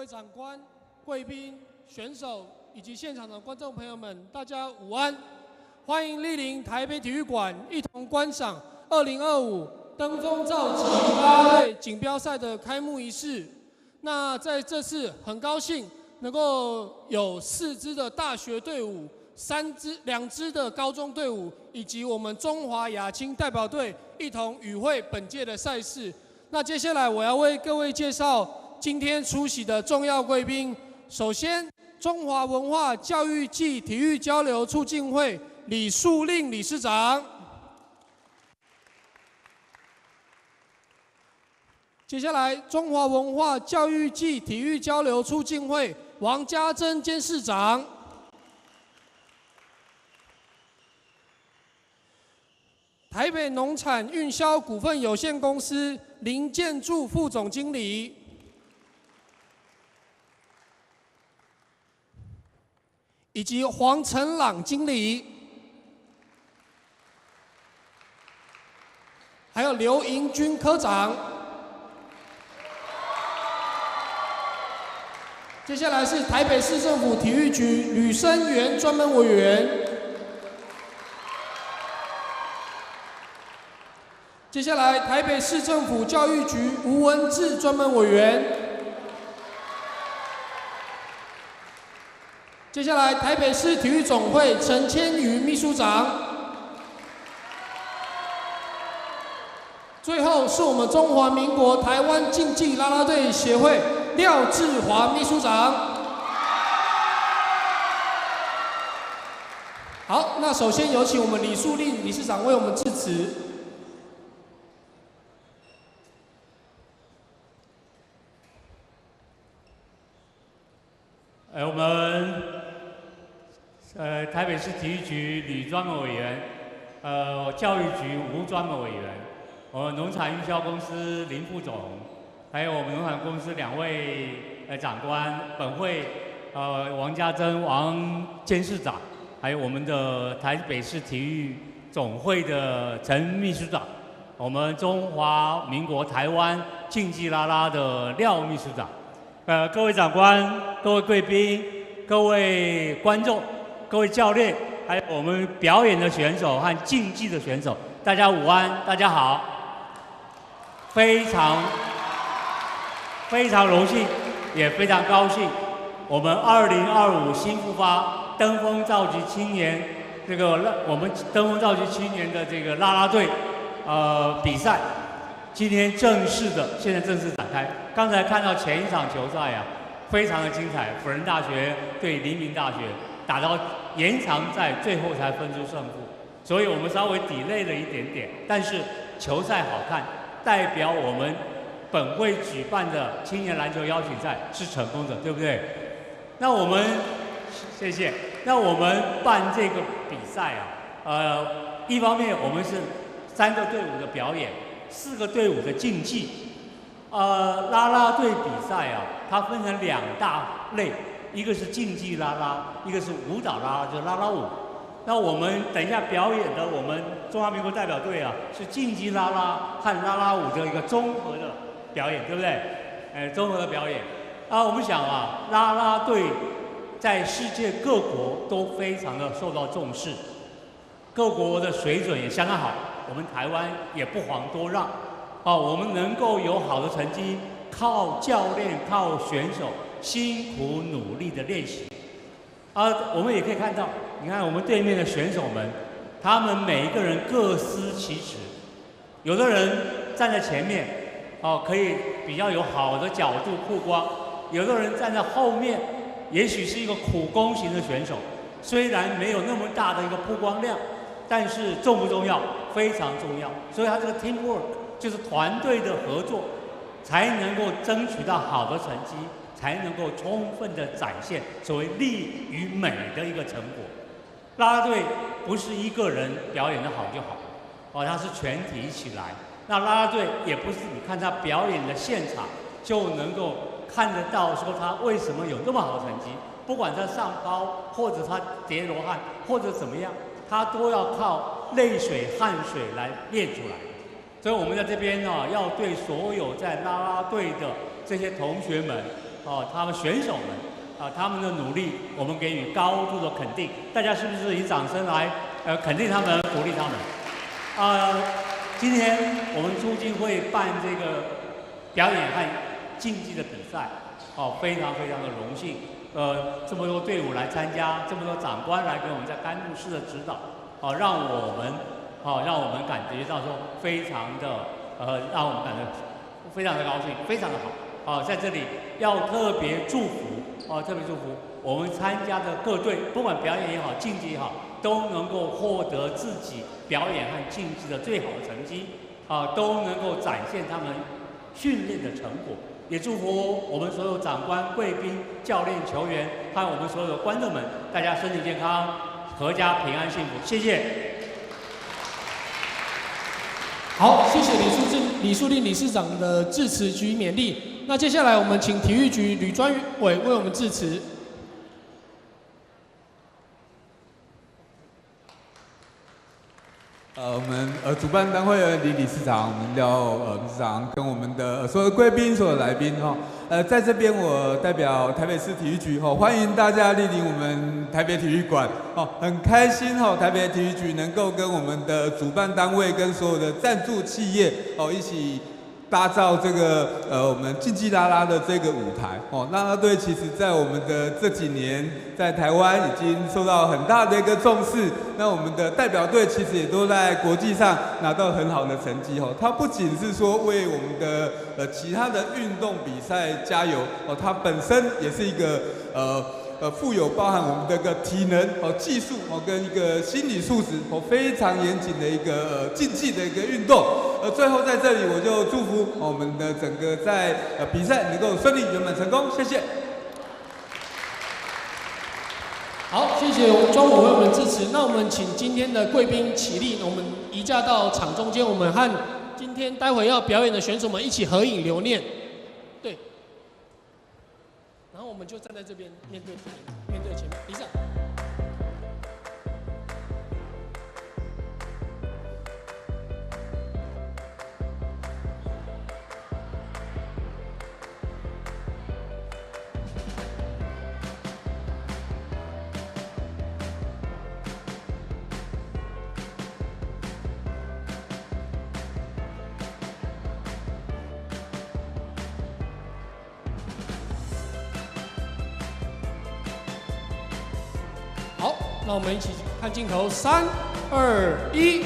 位长官、贵宾、选手以及现场的观众朋友们，大家午安！欢迎莅临台北体育馆，一同观赏2025登峰造极啦啦队锦标赛的开幕仪式。那在这次很高兴能够有4支的大学队伍、2支的高中队伍，以及我们中华亚青代表队一同与会本届的赛事。那接下来我要为各位介绍今天出席的重要贵宾。首先，中华文化教育暨体育交流促进会李树令理事长。接下来，中华文化教育暨体育交流促进会王家珍监事长。台北农产运销股份有限公司林建筑副总经理，以及黄成朗经理，还有刘盈军科长。接下来是台北市政府体育局吕生源专门委员。接下来，台北市政府教育局吴文志专门委员。接下来，台北市体育总会陈千瑜秘书长。最后是我们中华民国台湾竞技啦啦队协会廖志华秘书长。好，那首先有请我们李树令理事长为我们致辞。我们台北市体育局吕专门委员，教育局吴专门委员，我们农产运销公司林副总，还有我们农产公司2位长官，本会王家珍王监事长，还有我们的台北市体育总会的陈秘书长，我们中华民国台湾竞技啦啦的廖秘书长。各位长官、各位贵宾、各位观众、各位教练，还有我们表演的选手和竞技的选手，大家午安，大家好。非常荣幸，也非常高兴，我们2025新复发登峰造极青年我们登峰造极青年的这个啦啦队比赛。今天现在正式展开。刚才看到前一场球赛啊，非常的精彩。辅仁大学对黎明大学打到延长赛，最后才分出胜负。所以我们稍微delay了一点点，但是球赛好看，代表我们本会举办的青年篮球邀请赛是成功的，对不对？那我们谢谢。那我们办这个比赛啊，一方面我们是3个队伍的表演。4个队伍的竞技，啦啦队比赛啊，它分成2大类，一个是竞技啦啦，一个是舞蹈啦啦，就是啦啦舞。那我们等一下表演的，我们中华民国代表队啊，是竞技啦啦和啦啦舞的一个综合的表演，对不对？综合的表演。我们想啊，啦啦队在世界各国都非常的受到重视，各国的水准也相当好。我们台湾也不遑多让，我们能够有好的成绩，靠教练、靠选手辛苦努力的练习。我们也可以看到，你看我们对面的选手们，他们每一个人各司其职，有的人站在前面，可以比较有好的角度曝光；有的人站在后面，也许是一个苦攻型的选手，虽然没有那么大的一个曝光量。但是重不重要？非常重要。所以他这个 teamwork 就是团队的合作，才能够争取到好的成绩，才能够充分的展现所谓力与美的一个成果。啦啦队不是一个人表演的好就好，它是全体一起来。那啦啦队也不是你看他表演的现场就能够看得到说他为什么有那么好的成绩，不管他上高或者他叠罗汉或者怎么样。他都要靠泪水、汗水来练出来，所以我们在这边呢，要对所有在啦啦队的这些同学们，他们选手们他们的努力，我们给予高度的肯定。大家是不是以掌声来肯定他们，鼓励他们？今天我们促进会办这个表演和竞技的比赛，非常非常的荣幸。这么多队伍来参加，这么多长官来给我们在甘露寺的指导，让我们感觉到说非常的让我们感觉非常的高兴，非常的好。在这里要特别祝福，特别祝福我们参加的各队，不管表演也好，竞技也好，都能够获得自己表演和竞技的最好的成绩，都能够展现他们训练的成果。也祝福我们所有长官、贵宾、教练、球员，还有我们所有的观众们，大家身体健康，阖家平安幸福。谢谢。好，谢谢李树令理事长的致辞及勉励。那接下来我们请体育局吕专委为我们致辞。我们主办单位的李理事长，我们廖理事长跟我们的所有贵宾、所有来宾在这边我代表台北市体育局欢迎大家莅临我们台北体育馆很开心台北体育局能够跟我们的主办单位跟所有的赞助企业一起打造这个我们竞技啦啦的这个舞台啦啦队其实在我们的这几年在台湾已经受到很大的一个重视，那我们的代表队其实也都在国际上拿到很好的成绩它不仅是说为我们的其他的运动比赛加油它本身也是一个富有包含我们的个体能技术跟一个心理素质非常严谨的一个竞技的一个运动。最后在这里我就祝福我们的整个在比赛能够顺利圆满成功，谢谢。好，谢谢庄委为我们致辞。那我们请今天的贵宾起立，我们移驾到场中间，我们和今天待会要表演的选手们一起合影留念。对。然后我们就站在这边，面对前面，李长。好，那我们一起看镜头，3、2、1。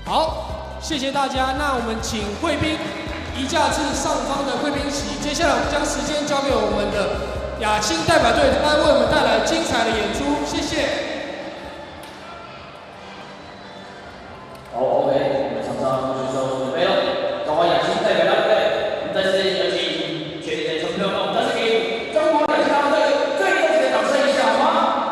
好，谢谢大家。那我们请贵宾移驾至上方的贵宾席。接下来我们将时间交给我们的亚青代表队，他为我们带来精彩的演出。谢谢。好 ，OK， 我们场上选手准备了，中华亚青代表队，我们在这里有请全体的朋友们，我们再次给中华亚青代表队最热烈的掌声一下，好吗？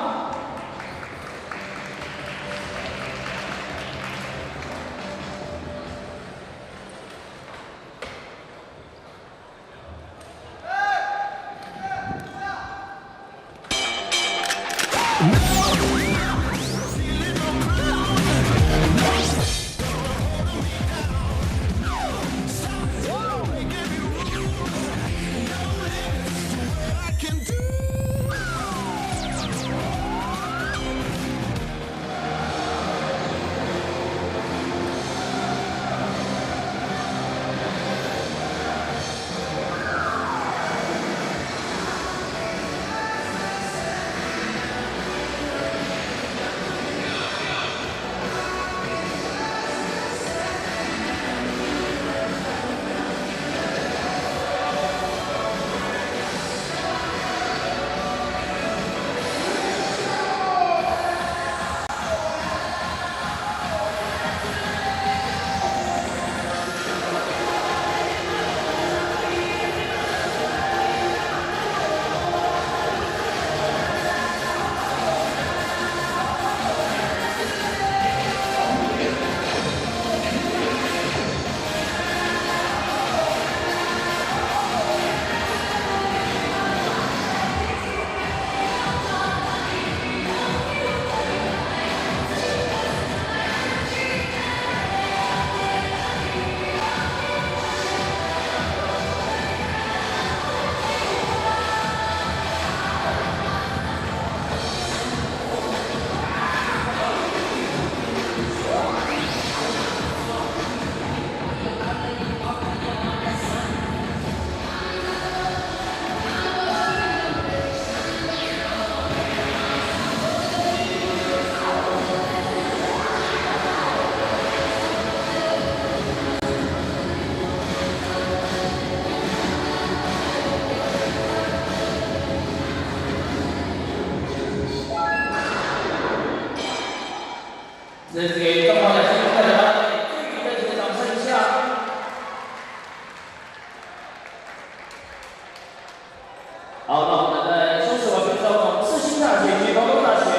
好，那我们在休息完毕之后，世新大学及高中大学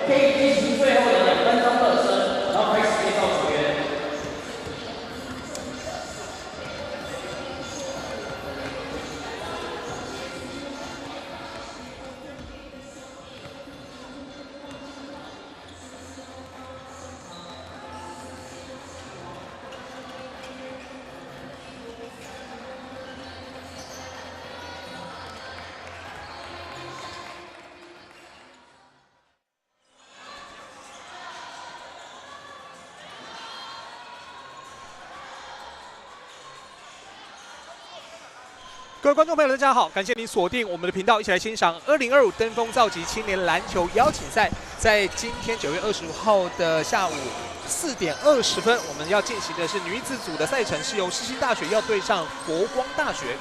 可以进行最后的2分钟热身，然后开始介绍球员。各位观众朋友，大家好！感谢您锁定我们的频道，一起来欣赏2025登峰造极青年篮球邀请赛。在今天9月25号的下午4点20分，我们要进行的是女子组的赛程，是由世新大学要对上佛光大学。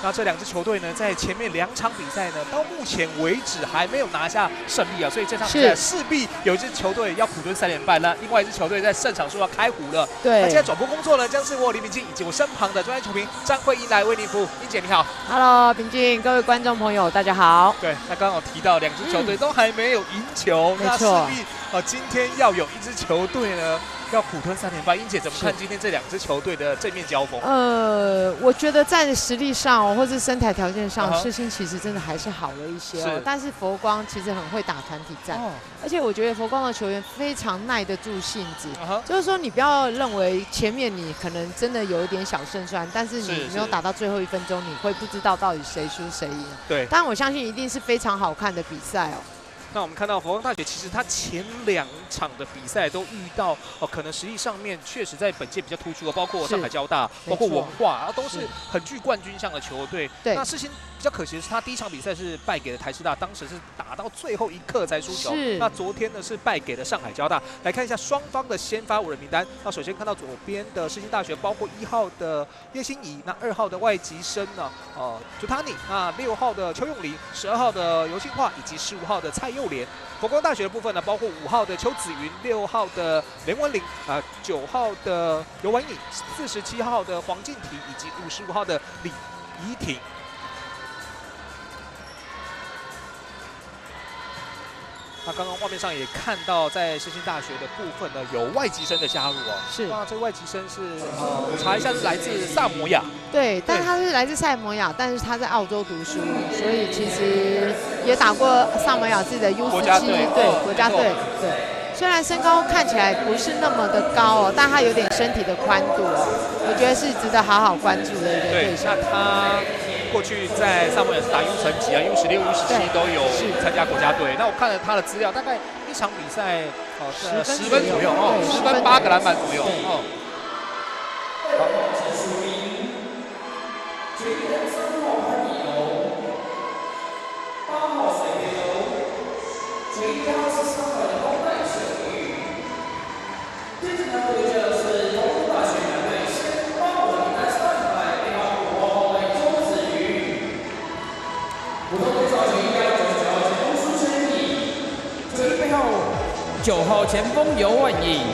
那这2支球队呢，在前面2场比赛呢，到目前为止还没有拿下胜利啊，所以这场比赛势必有一支球队要苦蹲3连败，那另外一支球队在胜场说要开胡了。对，那现在转播工作呢，将是我李敏静以及我身旁的专业球评张慧英来为您服务。英姐你好 ，Hello， 平静，各位观众朋友，大家好。对，那刚好提到2支球队都还没有赢球，那势必今天要有一支球队呢。要苦吞3连败，英姐怎么看今天这2支球队的正面交锋？我觉得在实力上或是身材条件上，世新其实真的还是好了一些哦。但是佛光其实很会打团体战，而且我觉得佛光的球员非常耐得住性子。就是说，你不要认为前面你可能真的有一点小胜算，但是你没有打到最后1分钟，你会不知道到底谁输谁赢。对，但我相信一定是非常好看的比赛哦。那我们看到佛光大学，其实他前2场的比赛都遇到可能实力上面确实在本届比较突出，包括上海交大，包括文化，都是很具冠军相的球队。那世新比较可惜的是，他第1场比赛是败给了台师大，当时是打到最后1刻才输球。那昨天呢是败给了上海交大。来看一下双方的先发5人名单。那首先看到左边的世新大学，包括1号的叶欣怡，那2号的外籍生呢，朱塔尼，那6号的邱永林，12号的游庆化，以及15号的蔡佑莲。佛光大学的部分呢，包括5号的邱子云，6号的连文玲，9号的尤婉颖，47号的黄静婷，以及55号的李怡婷。那刚刚画面上也看到，在世新大学的部分呢，有外籍生的加入哦。是。那这个外籍生是我查一下是来自萨摩亚。对，但他是来自萨摩亚，但是他在澳洲读书，所以其实也打过萨摩亚自己的 U17， 对，国家队，对。虽然身高看起来不是那么的高哦，但他有点身体的宽度哦，我觉得是值得好好关注的一个对象。那他过去在萨摩亚是打 U 层级啊 ，U16、U17都有参加国家队。那我看了他的资料，大概1场比赛10分左右哦，10分8个篮板左右哦。9号前锋尤婉颖，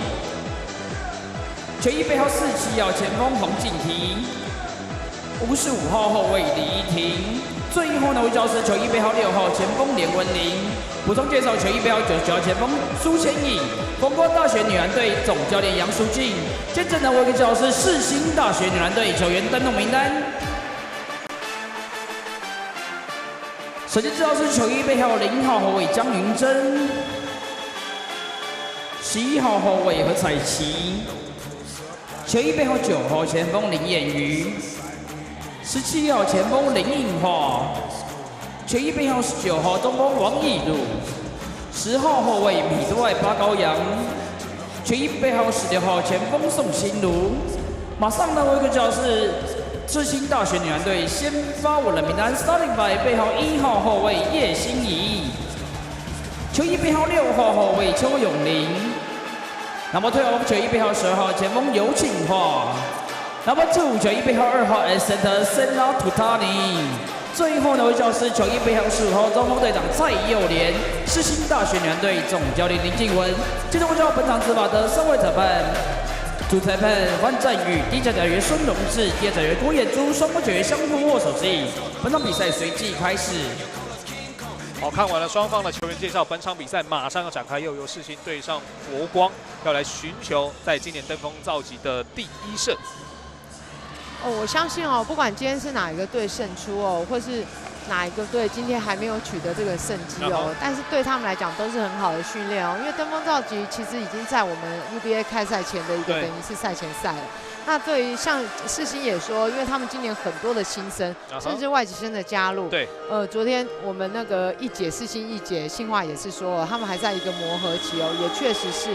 球衣背号47号前锋洪景婷，55号后卫李怡婷，最后呢位教师球衣背号6号前锋连文玲。补充介绍球衣背号99号前锋苏千颖，佛光大学女篮队总教练杨淑静。接着呢，我给教师世新大学女篮队球员登录名单。首先知道是球衣背号0号后卫江云珍。11号后卫何彩琪，球衣背号9号前锋林彦瑜，17号前锋林映华，球衣背号19号中锋王义儒，10号后卫米德外巴高阳，球衣背号16号前锋宋心如。马上呢，我一个叫是世新大学女篮队先发5人名单 ，starting by 背号1号后卫叶欣怡，球衣背号6号后卫邱永林。Number 12球衣背号12号前锋尤庆化 ，Number 2球衣背号2号 center Senna Tutani， 最后呢，为教师球衣背号15号中锋队长蔡佑莲，世新大学女篮队总教练林静文。接着我叫本场执法的3位裁判主裁判黄振宇，第一脚员孙荣志，第二脚员郭彦珠，双方脚员相互握手致意。本场比赛随即开始。好，看完了双方的球员介绍，本场比赛马上要展开，又由世新对上佛光，要来寻求在今年登峰造极的第一胜。我相信不管今天是哪一个队胜出或是哪一个队今天还没有取得这个胜绩但是对他们来讲都是很好的训练因为登峰造极其实已经在我们 UBA 开赛前的一个等于是赛前赛了。那对于像世新也说，因为他们今年很多的新生，甚至外籍生的加入。对。昨天我们那个世新一姐信化也是说，他们还在一个磨合期也确实是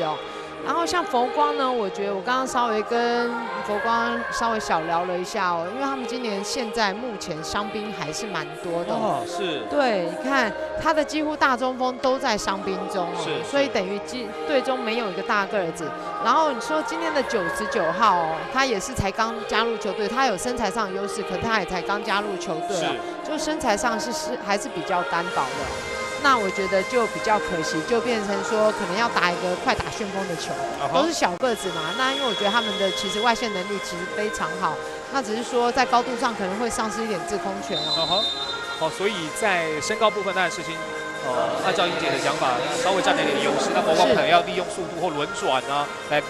然后像佛光呢，我觉得我刚刚稍微跟佛光稍微小聊了一下因为他们今年现在目前伤兵还是蛮多的是。对，你看他的几乎大中锋都在伤兵中所以等于队中没有一个大个子。然后你说今天的99号他也是才刚加入球队，他有身材上的优势，可他也才刚加入球队就身材上还是比较单薄的。那我觉得就比较可惜，就变成说可能要打一个快打旋风的球，都是小个子嘛。那因为我觉得他们的其实外线能力其实非常好，那只是说在高度上可能会丧失一点制空权所以在身高部分，当然世新按照英姐的讲法，稍微占了一点优势。那佛光可能要利用速度或轮转来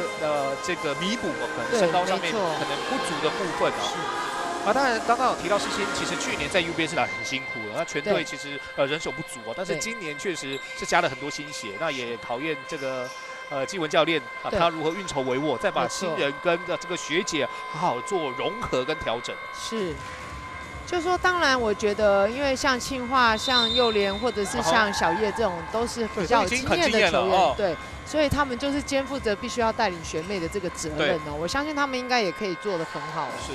这个弥补可能身高上面可能不足的部分当然，刚刚有提到世新，其实去年在 UBA 是打得很辛苦的，那全队其实人手不足但是今年确实是加了很多新血，那也考验这个季文教练他如何运筹帷幄，再把新人跟这个学姐好好做融合跟调整。是。就说，当然，我觉得，因为像庆化、像幼联，或者是像小叶这种，都是比较有经验的球员，对，所以他们就是肩负着必须要带领学妹的这个责任我相信他们应该也可以做得很好。是。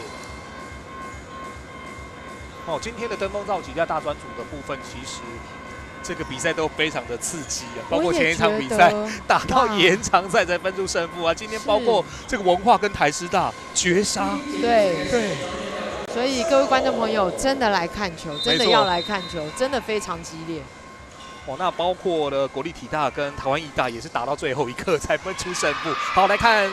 今天的登峰造极在大专组的部分，其实这个比赛都非常的刺激包括前一场比赛打到延长赛才分出胜负今天包括这个文化跟台师大绝杀。对。所以各位观众朋友，真的来看球，真的要来看球，真的非常激烈。那包括了国立体大跟台湾艺大也是打到最后一刻才分出胜负。好，来看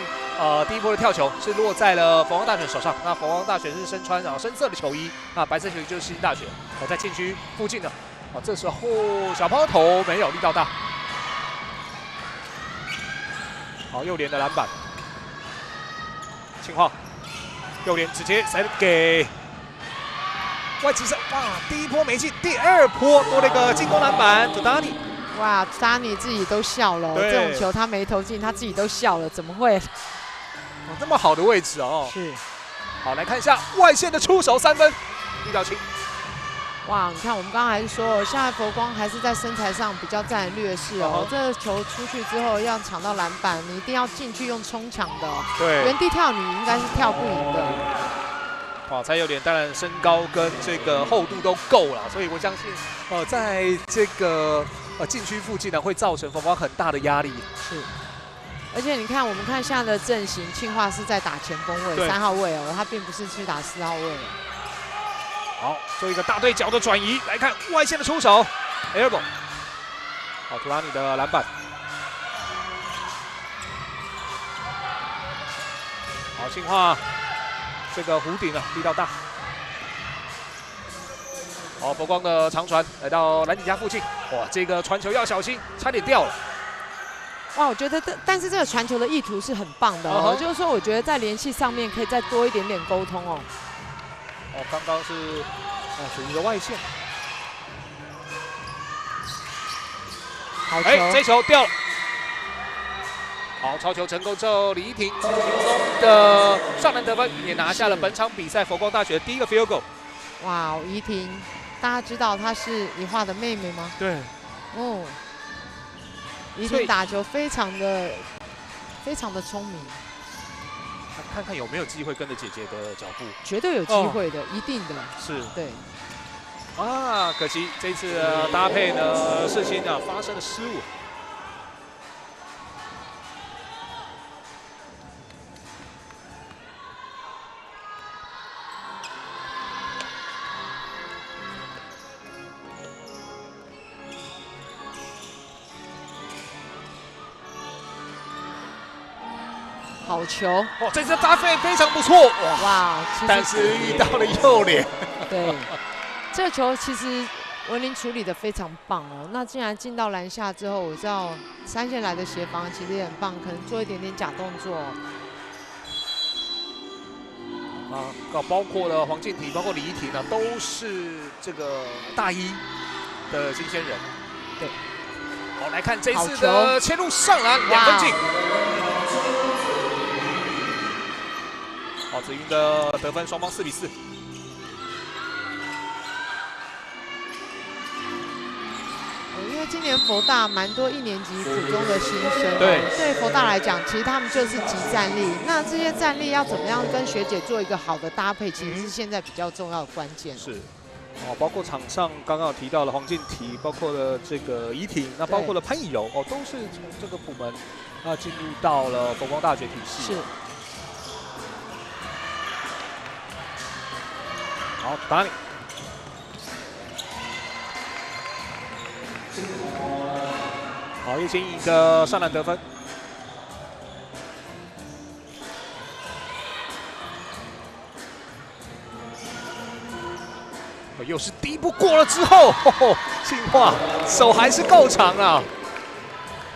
第一波的跳球是落在了佛光大学手上。那佛光大学是身穿深色的球衣，白色球衣就是世新大学。在禁区附近的这时候小抛投没有力道大。好，右联的篮板，庆化。右联直接塞给外籍生，第一波没进，第二波多了一个进攻篮板，佐达尼。佐达尼自己都笑了这种球他没投进，他自己都笑了，怎么会？这么好的位置是。好，来看一下外线的出手3分，力道轻。你看我们刚刚还是说，现在佛光还是在身材上比较占劣势这个球出去之后要抢到篮板，你一定要进去用冲抢的对，原地跳你应该是跳不赢的。蔡佑联当然身高跟这个厚度都够了，所以我相信在这个禁区附近会造成佛光很大的压力。是。而且你看，我们看现在的阵型，庆化是在打前锋位3号位他并不是去打4号位。好，做一个大对角的转移，来看外线的出手 ，air ball。好，图拉尼的篮板。好，庆化这个弧顶力道大。好，佛光的长传来到篮底下附近，这个传球要小心，差点掉了。我觉得但是这个传球的意图是很棒的就是说我觉得在联系上面可以再多一点点沟通刚刚是属于一个外线，好球，这球掉了。好，超球成功之后，李依婷轻松的上篮得分，也拿下了本场比赛佛光大学的第一个 field goal。依婷，大家知道她是怡化的妹妹吗？对。依婷打球非常的聪明。看看有没有机会跟着姐姐的脚步，绝对有机会的，一定的。是，对。可惜这次的搭配呢，世新发生了失误。好球！哦，这次搭配非常不错，哇！但是遇到了右脸。对，这个球其实文林处理的非常棒哦。那既然进到篮下之后，我知道3线来的协防其实也很棒，可能做一点点假动作。包括了黄靖婷，包括李怡婷呢，都是这个大一的新鲜人。对，好，来看这次的切入上篮，2分进。好，紫云的得分，双方4比4。因为今年佛大蛮多1年级、普中的新生，对佛大来讲，其实他们就是集战力。那这些战力要怎么样跟学姐做一个好的搭配，其实是现在比较重要的关键。是。哦，包括场上刚刚有提到了黄靖婷，包括了这个怡婷，那包括了潘以柔，哦，都是从这个普门进入到了佛光大学体系。是。好，打你。好，叶千怡的上篮得分。又是第一步过了之后，庆化手还是够长啊！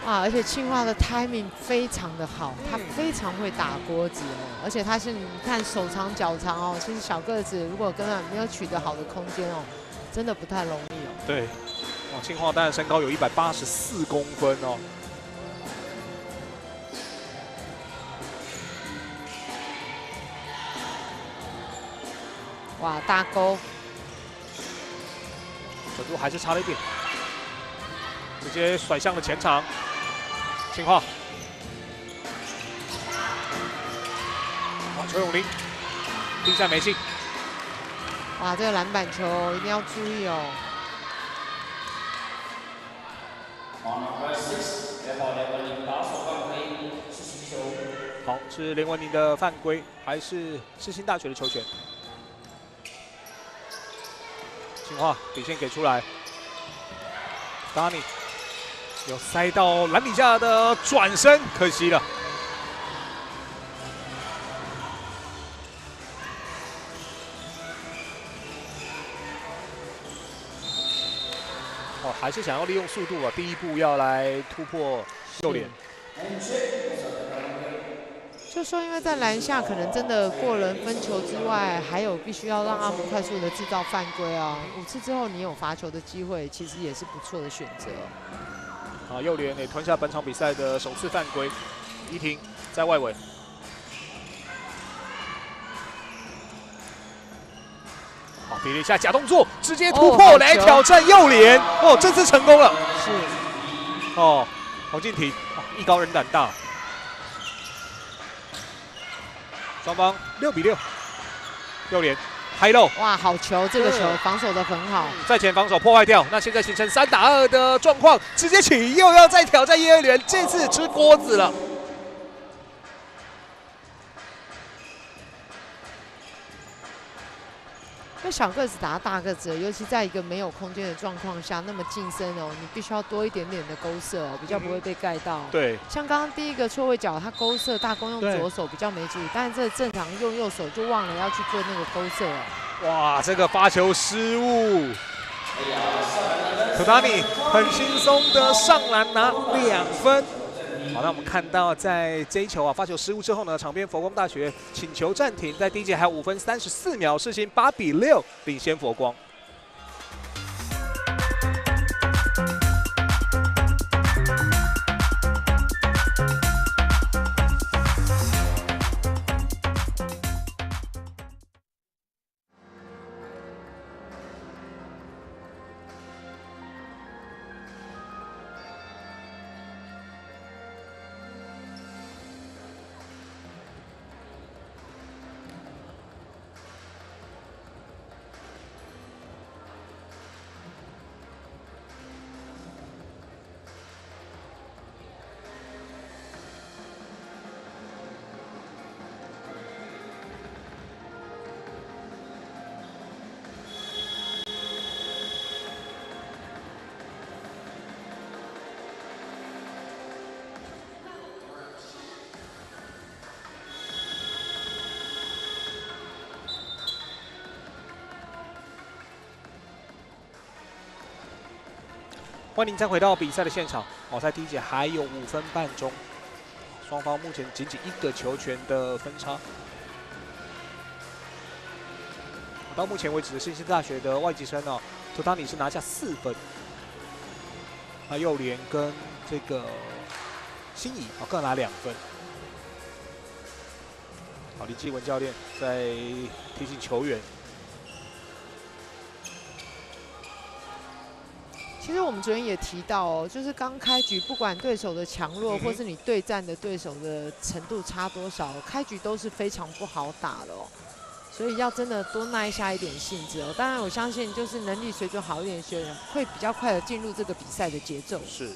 而且庆化的 timing 非常的好，他非常会打锅子哦，而且他是你看手长脚长哦，其实小个子如果根本没有取得好的空间哦，真的不太容易哦。对，庆化当然身高有184公分哦。哇，大勾！准度还是差了一点，直接甩向了前场。庆化，好，邱永林，定下没进。哇，这个篮板球一定要注意哦。好，是连文宁的犯规，还是世新大学的球权？庆化底线给出来 ，Danny 有塞到篮底下的转身，可惜了。哦，还是想要利用速度啊，第一步要来突破右脸。就说因为在篮下可能真的过人分球之外，还有必须要让他们快速的制造犯规啊。5次之后你有罚球的机会，其实也是不错的选择。啊，右联也吞下本场比赛的首次犯规，怡婷在外围。好，比了一下假动作，直接突破来挑战右联。哦，这次成功了。是。哦，黄靖婷，艺高人胆大。双方6比6，右联嗨漏，哇，好球！这个球防守的很好，在前防守破坏掉。那现在形成3打2的状况，直接起又要再挑战叶二联，这次吃锅子了。因为小个子打大个子，尤其在一个没有空间的状况下，那么近身哦，你必须要多一点点的勾射哦，比较不会被盖到。对，像刚刚第一个错位脚，他勾射大攻用左手比较没注意，但是这正常用右手就忘了要去做那个勾射了。哇，这个发球失误，可达尼很轻松的上篮拿2分。好，那我们看到在这一球发球失误之后呢，场边佛光大学请求暂停，在第一节还有5分34秒，世新8比6领先佛光。欢迎再回到比赛的现场。在第一节还有5分半钟，双方目前仅1个球权的分差。到目前为止，世新大学的外籍生图达尼是拿下4分，右联跟这个新怡各拿2分。李继文教练在提醒球员。其实我们昨天也提到就是刚开局，不管对手的强弱，或是你对战的对手的程度差多少，开局都是非常不好打的所以要真的多耐下一点性子当然，我相信就是能力水准好一点的学员会比较快的进入这个比赛的节奏。是。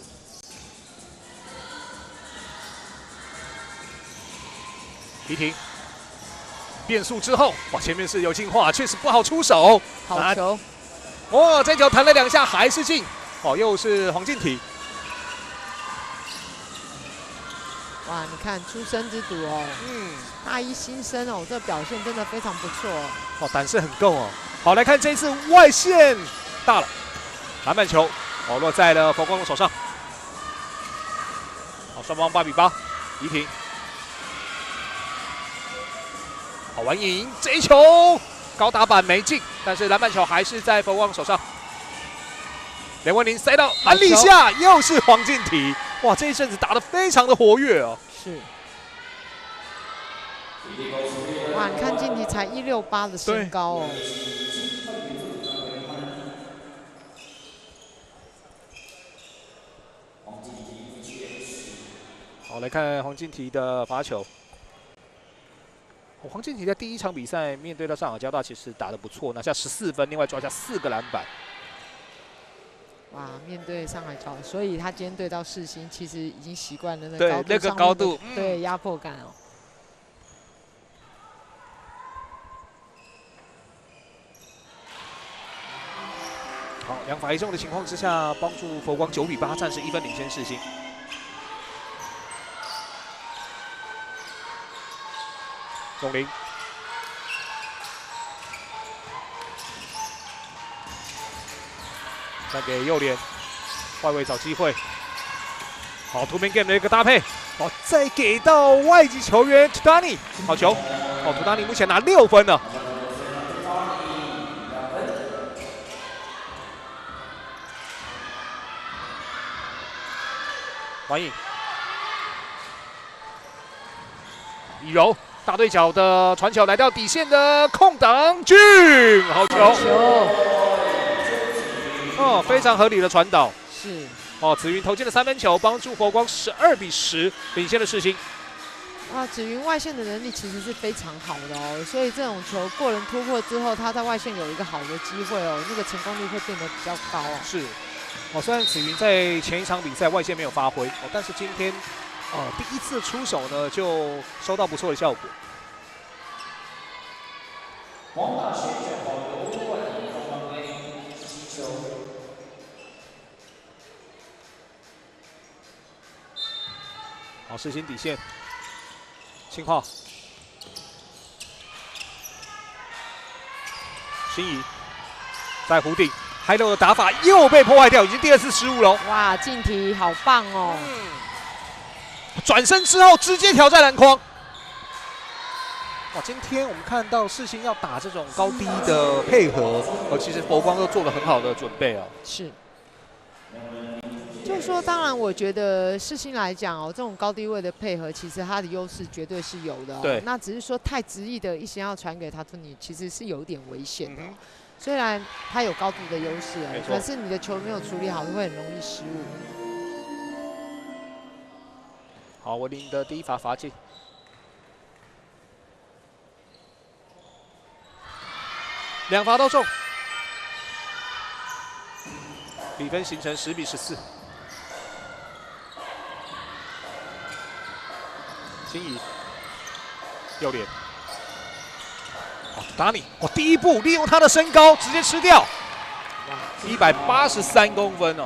李婷变速之后，前面是有进化，确实不好出手。好球。这球弹了2下还是进，又是黄靖体。哇，你看出生之犊大一新生这表现真的非常不错胆识很够好，来看这一次外线大了，篮板球落在了佛光的手上。双方8比8，怡婷。完赢这一球高打板没进，但是篮板球还是在佛光手上。梁文林塞到篮底下，又是黄靖体。这一阵子打得非常的活跃是。哇，你看靖体才168的身高好，来看黄靖体的罚球。黄靖体在第1场比赛面对到上海交大，其实打得不错，拿下14分，另外抓下4个篮板。哇，面对上海交大，所以他今天对到世新，其实已经习惯了那个高度，对压迫感好，2罚1中的情况之下，帮助佛光9比8，暂时1分领先世新。永林，再给右联，外围找机会。好 ，Two Man Game 的一个搭配。再给到外籍球员 Tudani， 好球。Tudani 目前拿6分了。王颖，以柔。大对角的传球来到底线的空档，俊，好球！非常合理的传导。是。子云投进了3分球，帮助佛光12比10领先了世新。子云外线的能力其实是非常好的所以这种球过人突破之后，他在外线有一个好的机会那个成功率会变得比较高是。虽然子云在前1场比赛外线没有发挥但是今天。第1次出手呢，就收到不错的效果。好，世新底线，清化，心怡在弧顶，high low的打法又被破坏掉，已经第2次失误了。哇，靖体好棒转身之后直接挑战篮筐。今天我们看到世新要打这种高低的配合，其实佛光都做了很好的准备是。就是说，当然，我觉得世新来讲这种高低位的配合，其实它的优势绝对是有的对。那只是说太直意的一心要传给他图尼，其实是有点危险的。虽然他有高度的优势可是你的球没有处理好，会很容易失误。好，文林的第1罚罚进。2罚都中，比分形成10比14。金怡，右脸，达尼，第1步利用他的身高直接吃掉，183公分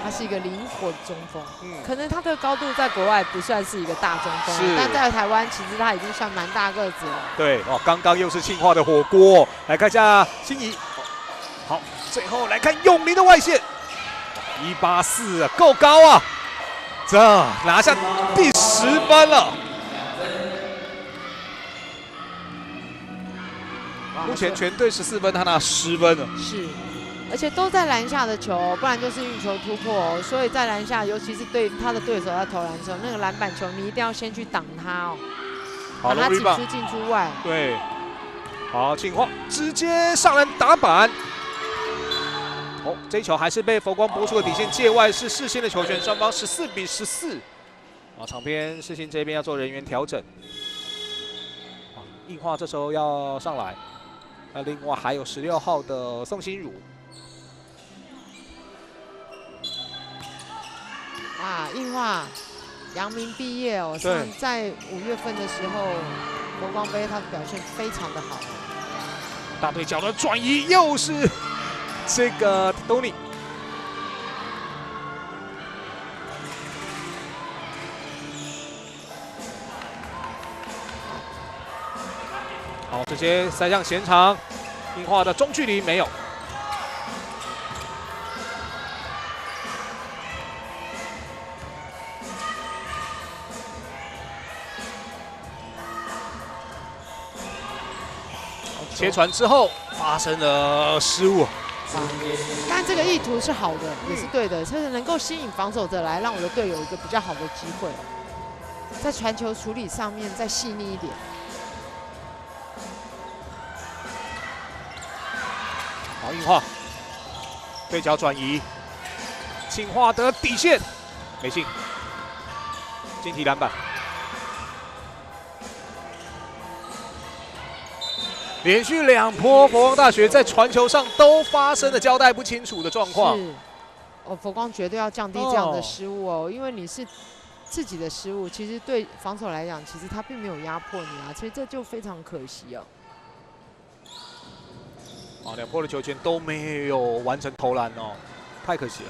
他是一个灵活的中锋，可能他的高度在国外不算是一个大中锋，但在台湾其实他已经算蛮大个子了。对刚刚又是庆化的火锅，来看一下心怡。好，最后来看永林的外线， 184啊，够高啊！这拿下第10分了。目前全队14分，他拿10分了。是，而且都在篮下的球，不然就是运球突破。所以在篮下，尤其是对他的对手在投篮的时候，那个篮板球你一定要先去挡他哦，把他挤出进出外。对，好，庆化直接上篮打板。哦，这一球还是被佛光拨出了底线，界外是世新的球权，双方14比14。啊，场边世新这边要做人员调整。啊，映化这时候要上来。那另外还有16号的宋心如。啊，映化，阳明毕业哦，像在5月份的时候，国光杯他的表现非常的好。大对角的转移又是这个 Tony。好，直接塞向前场，映化的中距离没有。切传之后发生了失误。但这个意图是好的，也是对的，就是能够吸引防守者来，让我的队友有一个比较好的机会，在传球处理上面再细腻一点。好，映化对角转移，庆化的底线没进，进体篮板。连续2波，佛光大学在传球上都发生了交代不清楚的状况。是，佛光绝对要降低这样的失误哦，因为你是自己的失误，其实对防守来讲，其实他并没有压迫你啊，所以这就非常可惜哦。啊，2波的球权都没有完成投篮哦，太可惜了。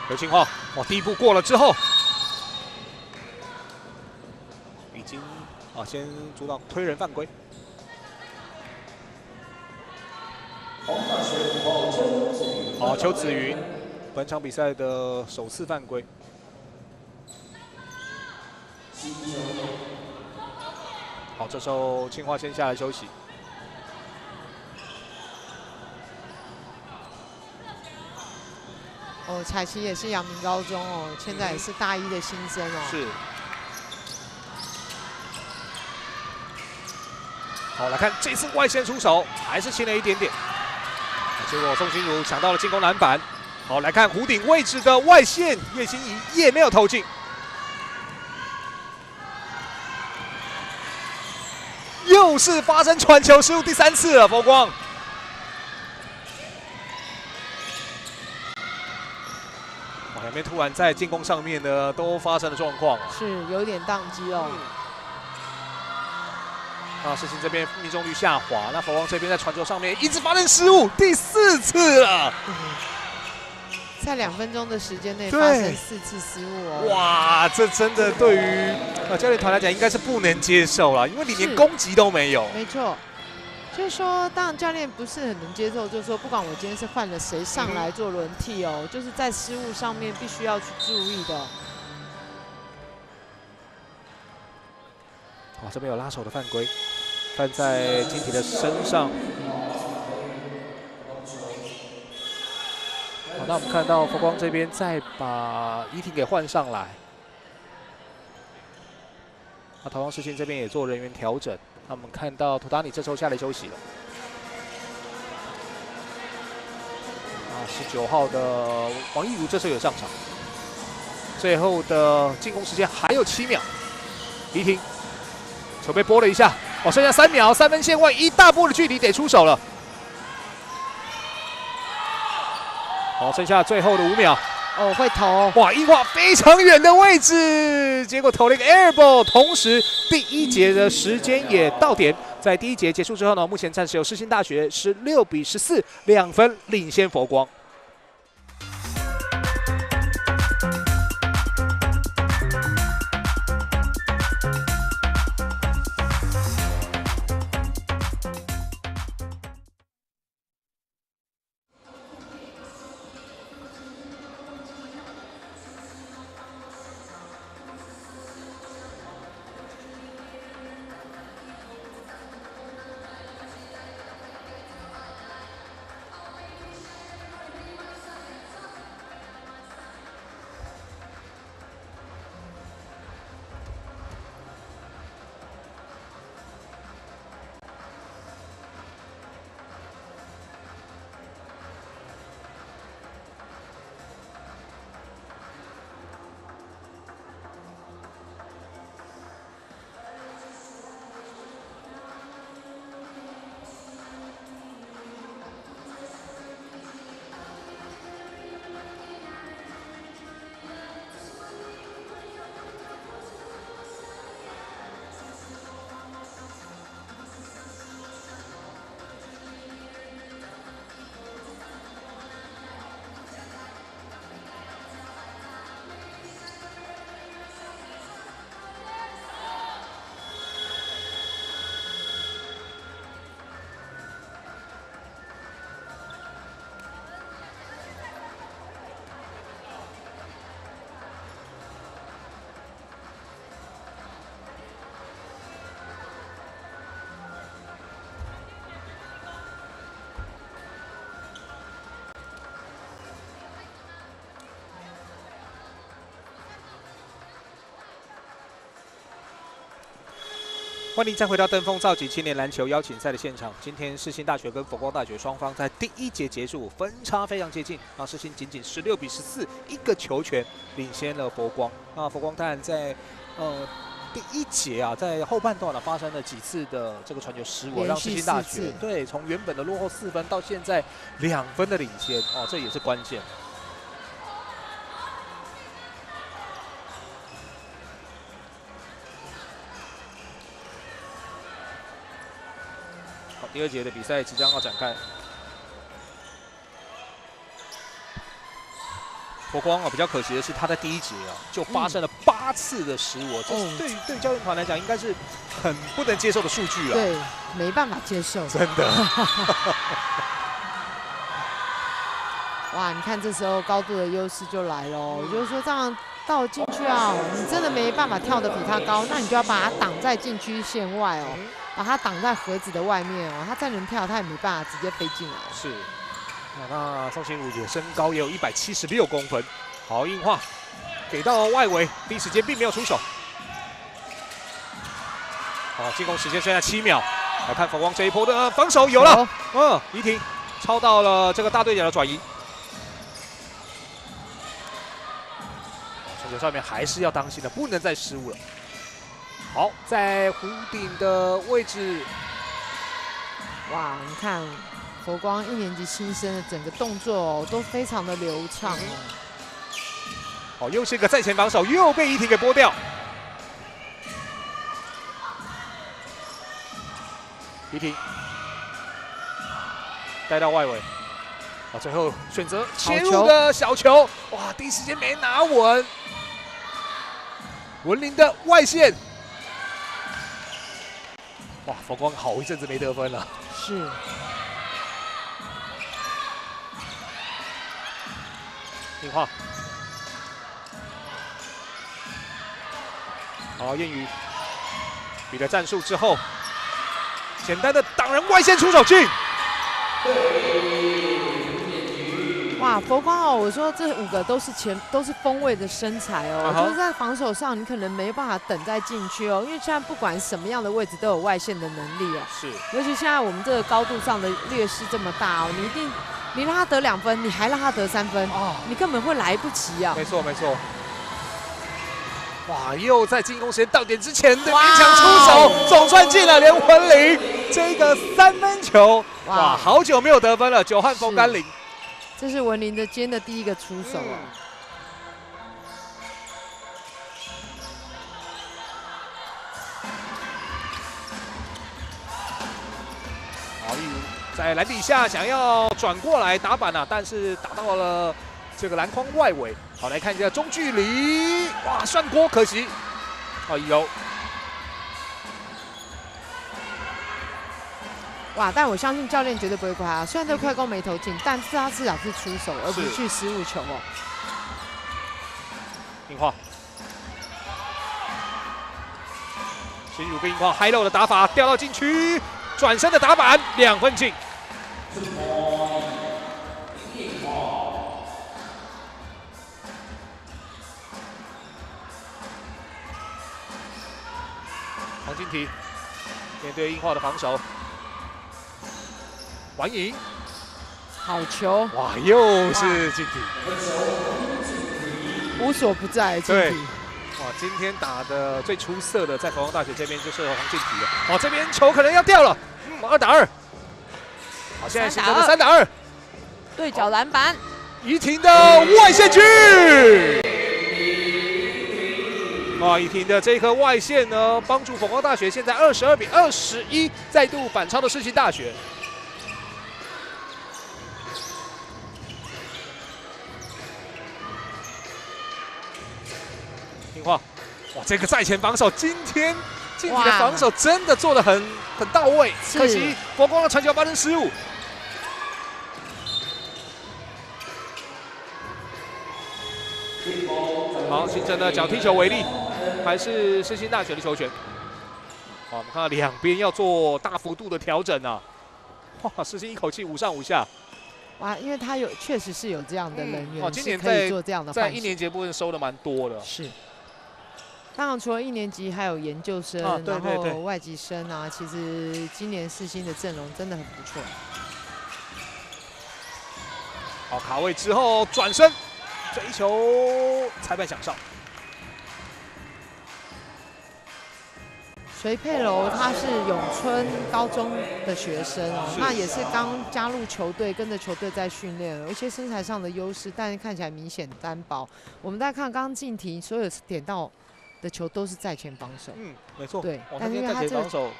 刘庆化，哇，第一步过了之后。已经先主导推人犯规。好，邱子云，本场比赛的首次犯规。好，这时候庆化先下来休息。哦，彩旗也是阳明高中哦，现在也是大一的新生哦。是。好，来看这次外线出手还是轻了一点点，结果宋心如抢到了进攻篮板。好，来看弧顶位置的外线，叶欣怡也没有投进。又是发生传球失误第3次了，佛光。哇，两边突然在进攻上面呢都发生了状况，是有点宕机哦。那世新这边命中率下滑，那佛光这边在传球上面一直发生失误，第4次了。在2分钟的时间内发生4次失误哦！哇，这真的对于教练团来讲应该是不能接受了，因为你连攻击都没有。没错，就是说，当然教练不是很能接受，就是说，不管我今天是换了谁上来做轮替哦，就是在失误上面必须要去注意的。哇，这边有拉手的犯规，犯在金体的身上。好，那我们看到佛光这边再把怡婷给换上来。那台湾世新这边也做人员调整。那我们看到图达尼这时候下来休息了。19号的王艺如这时候有上场。最后的进攻时间还有7秒，怡婷。球被拨了一下，哦，剩下3秒，3分线外一大步的距离得出手了。好，剩下最后的5秒，哦，会投，哇，映化非常远的位置，结果投了一个 air ball， 同时第1节的时间也到点，在第1节结束之后呢，目前暂时由世新大学16比14，2分领先佛光。欢迎再回到登峰造极青年篮球邀请赛的现场。今天世新大学跟佛光大学双方在第1节结束，分差非常接近，让世新仅16比14，一个球权领先了佛光。那佛光当然在第1节啊，在后半段发生了几次的这个传球失误，让世新大学对从原本的落后4分到现在2分的领先哦，这也是关键。好，第2节的比赛即将要展开。佛光啊，比较可惜的是，他在第1节啊就发生了8次的失误，这是对教练团来讲应该是很不能接受的数据啊。对，没办法接受。真的。哇，你看这时候高度的优势就来了，也就是说这样倒进去啊，你真的没办法跳得比他高，那你就要把他挡在禁区线外哦，把他挡在盒子的外面哦，他再能跳，他也没办法直接飞进来。是。那宋心如也身高也有176公分，好硬化，给到外围，第一时间并没有出手。好，进攻时间剩下7秒，来看佛光这一波的防守有了，怡婷抄到了这个大对角的转移。传球上面还是要当心的，不能再失误了。好，在弧顶的位置，哇，你看。佛光1年级新生的整个动作哦，都非常的流畅哦。好，又是一个在前防守，又被怡婷给拨掉。怡婷带到外围，啊，最后选择切入的小球，哇，第一时间没拿稳。文林的外线，哇，佛光好一阵子没得分了。是。听话，好，燕宇比了战术之后，简单的挡人外线出手进。哇，佛光哦，我说这5个都是锋卫的身材哦，就是在防守上你可能没办法等在禁区哦，因为现在不管什么样的位置都有外线的能力哦。是，尤其现在我们这个高度上的劣势这么大哦，你让他得2分，你还让他得3分，你根本会来不及啊！没错没错。哇，又在进攻时间到点之前的勉强出手，总算进了，连文林这个3分球，哇，好久没有得分了，久旱逢甘霖。这是文林的今天的第1个出手啊！好，例如在篮底下想要转过来打板啊，但是打到了这个篮筐外围。好，来看一下中距离，哇，涮锅可惜。哎呦，哇！但我相信教练绝对不会怪他，虽然这个快攻没投进，但是他至少是出手，而不是去失误球哦。樱花，新儒跟樱花嗨漏的打法，掉到禁区，转身的打板，2分进。黄金体面对樱花的防守，完赢，好球！哇，又是金体，无所不在金体。哇，今天打的最出色的，在佛光大学这边就是黄金体了。哦，这边球可能要掉了，2打2。好，现在形成了3打2，对角篮板，怡婷的外线区。哇，怡婷的这一颗外线呢，帮助佛光大学现在22比21，再度反超的世新大学。听话，哇，这个在前防守，今天静体的防守真的做得很到位，可惜佛光的传球发生失误。好，形成了脚踢球为例，还是世新大学的球权。好，我们看到两边要做大幅度的调整啊！哇，世新一口气5上5下。哇，因为他确实是有这样的人员，今年可以做这样的在1年级部分收的蛮多的。是。当然，除了1年级，还有研究生，对对对然后外籍生啊，其实今年世新的阵容真的很不错。好，卡位之后转身追求，裁判响哨。隋佩柔她是永春高中的学生哦，那也是刚加入球队，跟着球队在训练，有一些身材上的优势，但是看起来明显单薄。我们再看刚刚进题，所有点到的球都是在前防守，没错，对，但是因为他这个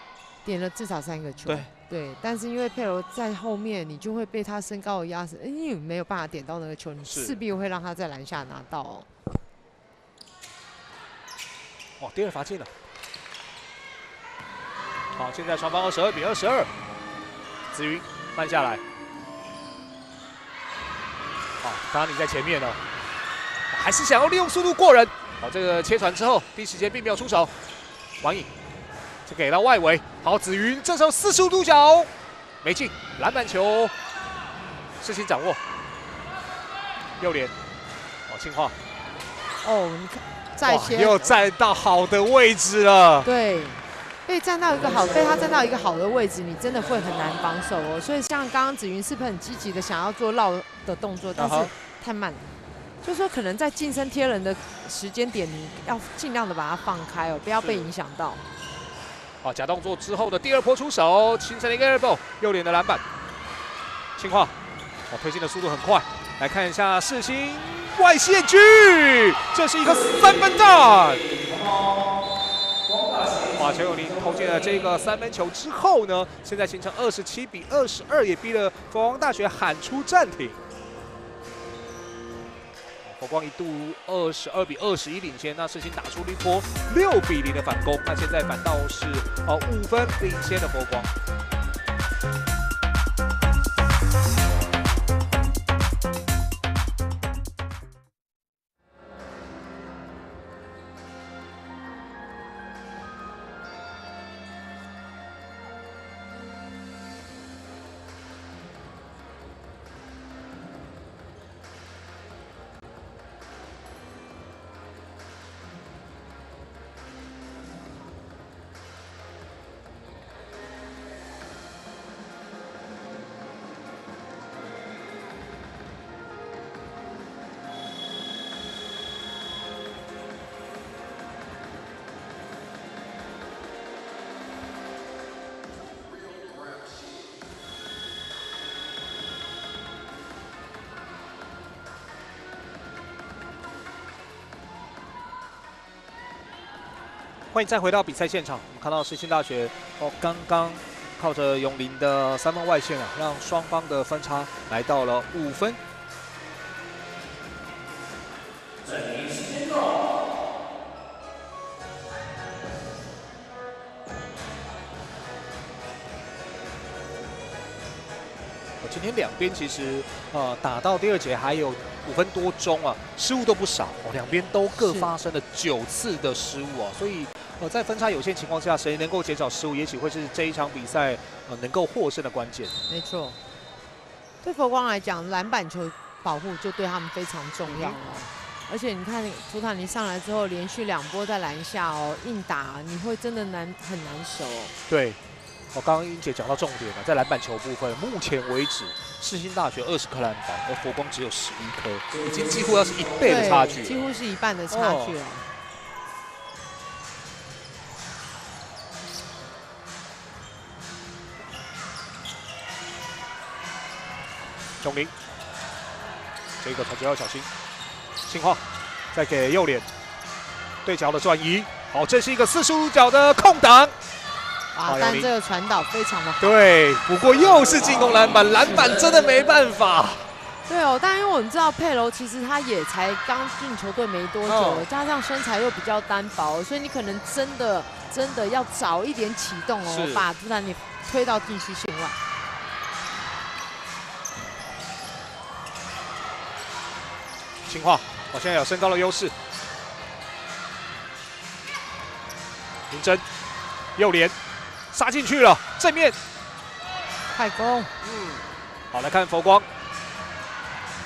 点了至少3个球，对，但是因为佩柔在后面，你就会被他身高的压死，因为没有办法点到那个球，你势必会让他在篮下拿到哦。哇，第2罚进了。好，现在双方22比22，子云慢下来。好，刚刚你在前面哦，还是想要利用速度过人。好，这个切传之后，第一时间并没有出手。王颖，这给到外围。好，子云这时候45度角没进，篮板球，世新掌握。右联，好，庆化。哦，你看在前又站到好的位置了。对。被他站到一个好的位置，你真的会很难防守哦。所以像刚刚子云是不是很积极的想要做绕的动作，但是太慢了。就是说可能在近身贴人的时间点，你要尽量的把它放开哦，不要被影响到。好，假动作之后的第2波出手，形成了一个 elbow， 右脸的篮板。庆化，推进的速度很快。来看一下世新外线狙，这是一个3分弹。哇！陈友麟投进了这个3分球之后呢，现在形成27比22，也逼了佛光大学喊出暂停。佛光一度22比21领先，那世新打出了一波6比0的反攻，那现在反倒是5分领先的佛光。欢迎再回到比赛现场，我们看到世新大学刚刚靠着永林的3分外线啊，让双方的分差来到了5分。今天两边其实打到第2节还有5分多钟啊，失误都不少两边都各发生了9次的失误啊，所以在分差有限情况下，谁能够减少失误，也许会是这一场比赛能够获胜的关键。没错，对佛光来讲，篮板球保护就对他们非常重要了。而且你看图塔尼上来之后，连续2波在篮下硬打，你会真的很难守对。刚刚英姐讲到重点了，在篮板球部分，目前为止，世新大学20颗篮板，而佛光只有11颗，已经几乎要是1倍的差距，几乎是1半的差距了。永林，这个传球要小心。信化，再给右脸，对角的转移，好，这是一个45度角的空档。但这个传导非常的好。对，不过又是进攻篮板，篮板真的没办法。对但因为我们知道佩柔其实他也才刚进球队没多久，加上身材又比较单薄，所以你可能真的要早一点启动把图坦尼推到禁区线外。清化，现在有身高的优势。林真，右连。杀进去了，正面快攻。好，来看佛光，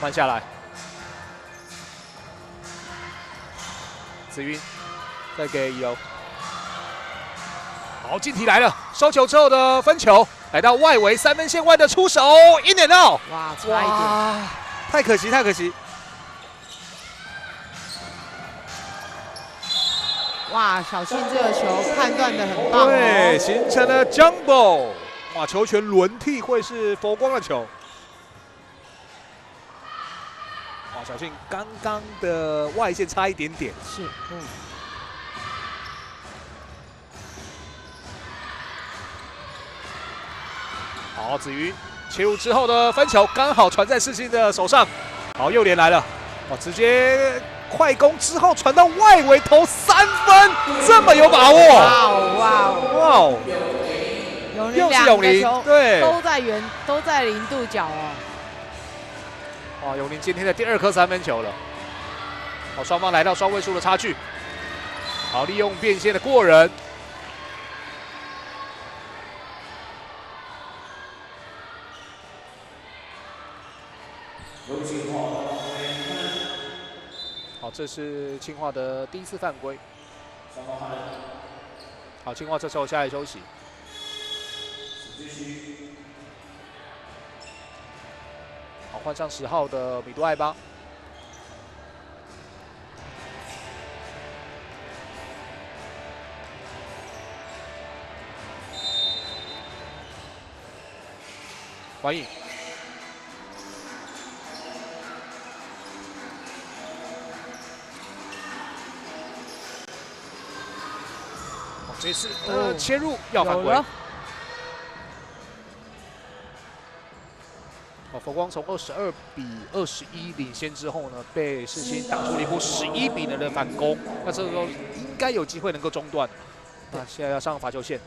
慢下来。子云再给1楼。好，进题来了，收球之后的分球，来到外围3分线外的出手，in and out。哇，差一点，太可惜，太可惜。哇，小信这个球判断的很棒哦。对，形成了 jumbo。哇，球权轮替会是佛光的球。哇，小信刚刚的外线差一点点。是，好，子瑜切入之后的分球刚好传在世新的手上。好，右联来了，哇，直接快攻之后传到外围投3分，这么有把握！哇哦哇哦哇哦！永林又是两个永林，球对，都在0度角哦。哇，永林今天的第2颗3分球了。好，双方来到双位数的差距。好，利用变线的过人。好，这是清化的第1次犯规。好，清化这时候下来休息。好，换上10号的米杜艾巴。欢迎。这次切入要犯规。佛光从22-21领先之后呢，被世新打出了一波11比0的反攻。那这个时候应该有机会能够中断。那现在要上罚球线。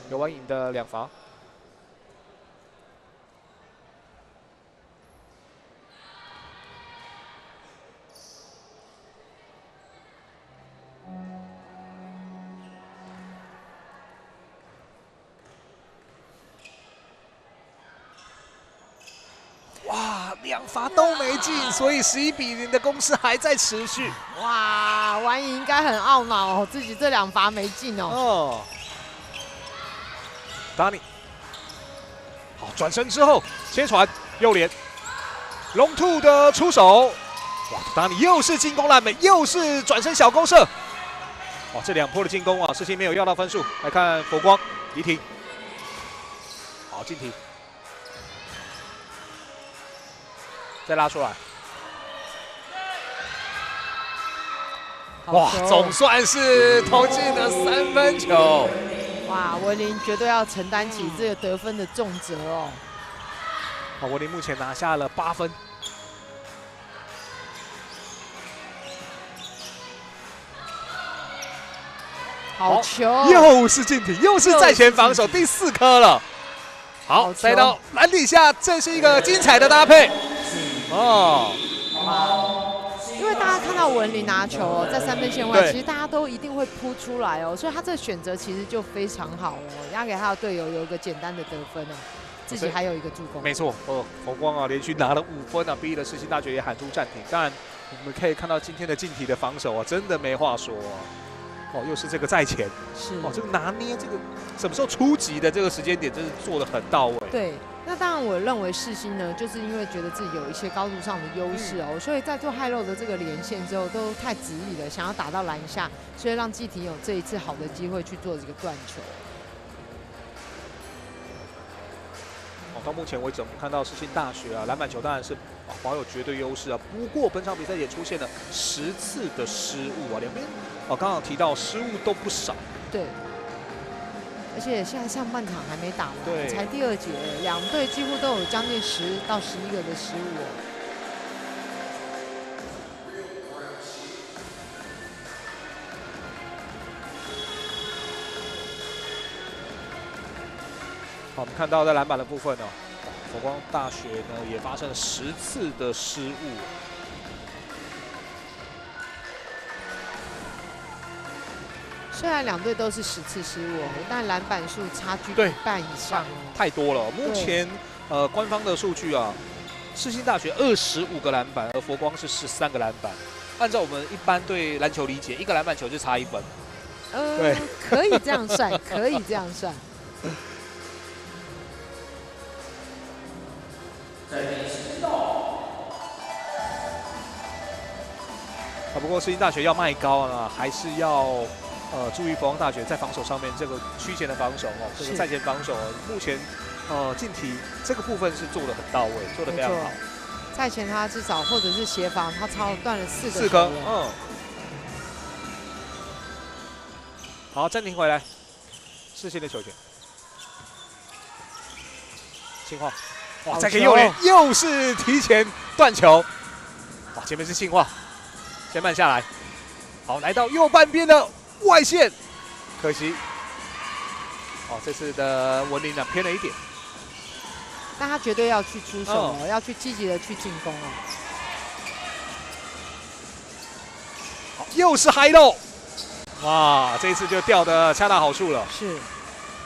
刘文颖的2罚。哇，2罚都没进，所以11比0的攻势还在持续。哇，完赢应该很懊恼哦，自己这2罚没进哦。哦 ，Danny， 好，转身之后切传右联，龙兔的出手，哇 ，Danny 又是进攻篮板，又是转身小勾射，哇，这2波的进攻啊，世新没有要到分数。来看佛光离停，好进题。 再拉出来，哇，总算是投进了3分球。哇，文林绝对要承担起这个得分的重责哦。好，文林目前拿下了8分。好球，又是进体，又是在前防守，第4颗了。好，塞到篮底下，这是一个精彩的搭配。 哦，因为大家看到文林拿球哦，在3分线外，其实大家都一定会扑出来哦，所以他这个选择其实就非常好哦，让给他的队友有一个简单的得分哦，自己还有一个助攻。没错，佛光啊，连续拿了5分啊，逼得世新大学也喊出暂停。当然，我们可以看到今天的进体的防守啊，真的没话说啊。哦，又是这个在前，是哦，这个拿捏这个什么时候出击的这个时间点，真是做得很到位。对。 那当然，我认为世新呢，就是因为觉得自己有一些高度上的优势哦，所以在做high low的这个连线之后，都太直立了，想要打到篮下，所以让季体有这一次好的机会去做这个断球。哦，到目前为止，我们看到世新大学啊，篮板球当然是保有绝对优势啊。不过本场比赛也出现了10次的失误啊，两边哦，刚刚提到失误都不少。对。 而且现在上半场还没打完，才第2节，2队几乎都有将近10到11个的失误哦。好，我们看到在篮板的部分哦，佛光大学呢也发生了10次的失误。 虽然2队都是10次失误，但篮板数差距1半以上哦，太多了。目前官方的数据啊，世新大学25个篮板，而佛光是13个篮板。按照我们一般对篮球理解，一个篮板球就差1分。对，可以这样算，可以这样算。不过世新大学要迈高呢，还是要注意佛光大学在防守上面这个区前的防守哦，这个赛前防守，目前近题这个部分是做得很到位，做得非常好。赛前他至少或者是协防，他超断了4个。好，暂停回来，世新的球权。信化，哇，再给右联，又是提前断球。哇，前面是信化。先慢下来，好，来到右半边的外线，可惜，这次的文林呢偏了一点，但他绝对要去出手哦，要去积极的去进攻哦。好，又是嗨漏，哇，这一次就掉的恰到好处了。是，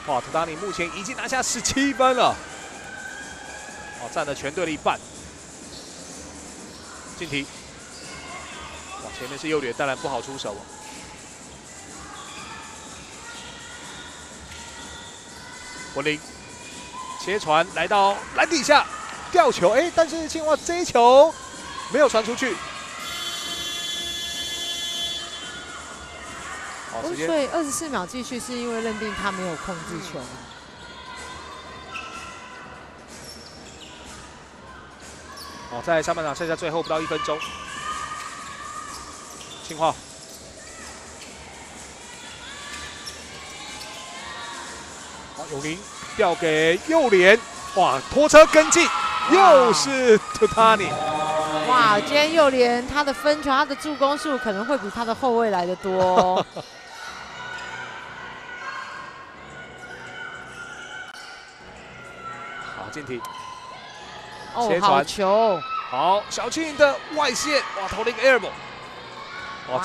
哇，图达尼目前已经拿下17分了，占了全队的1半。进题。前面是右联，当然不好出手。文林切传来到篮底下，吊球，但是清华这一球没有传出去。好，时间。所以24秒继续，是因为认定他没有控制球。在上半场剩下最后不到1分钟。清化，好，永林调给右联，哇，拖车跟进，又是图塔尼。哇，今天右联他的分球，他的助攻数可能会比他的后卫来得多哦。好，进题。好球。好，小庆的外线，哇，投了一个 airball。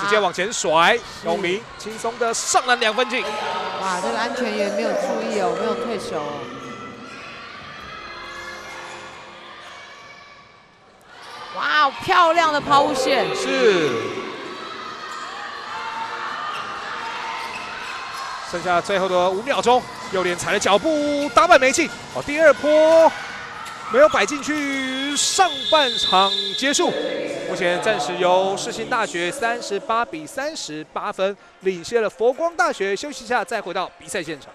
直接往前甩，永林轻松的上篮2分进。哇，这个安全员没有注意哦，没有退手哦。哇，漂亮的抛物线。是。剩下最后的5秒钟，右联踩了脚步，打板没进。第二波没有摆进去，上半场结束。目前暂时由世新大学38比38分领先了佛光大学。休息一下，再回到比赛现场。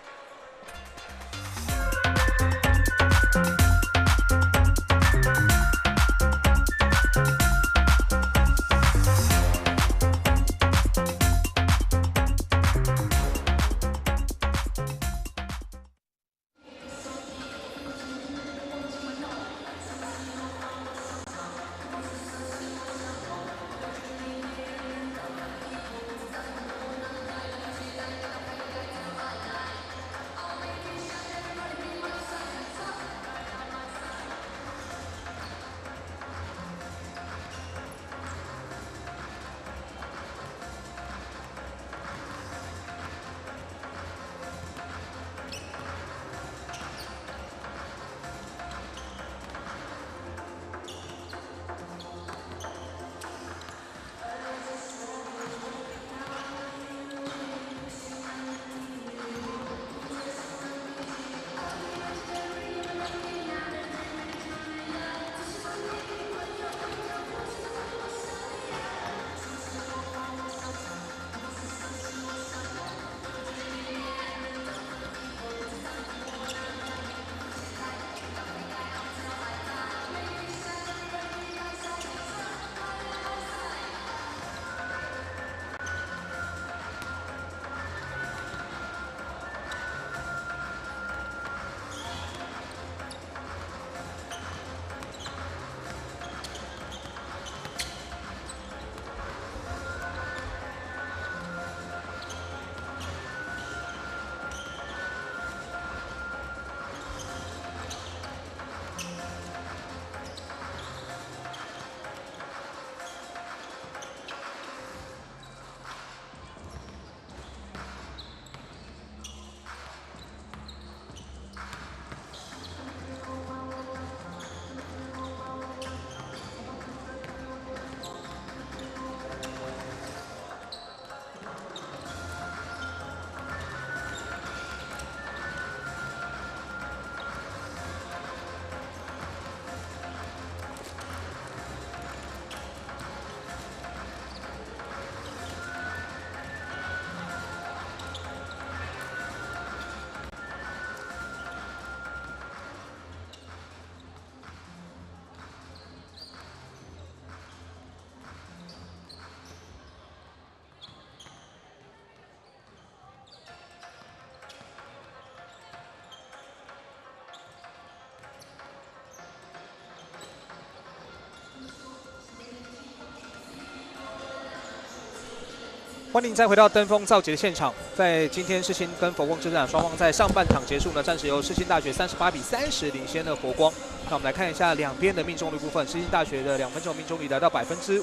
欢迎再回到登峰造极的现场。在今天世新跟佛光之战，双方在上半场结束呢，暂时由世新大学38比30领先了佛光。那我们来看一下两边的命中率部分，世新大学的2分球命中率来到50%，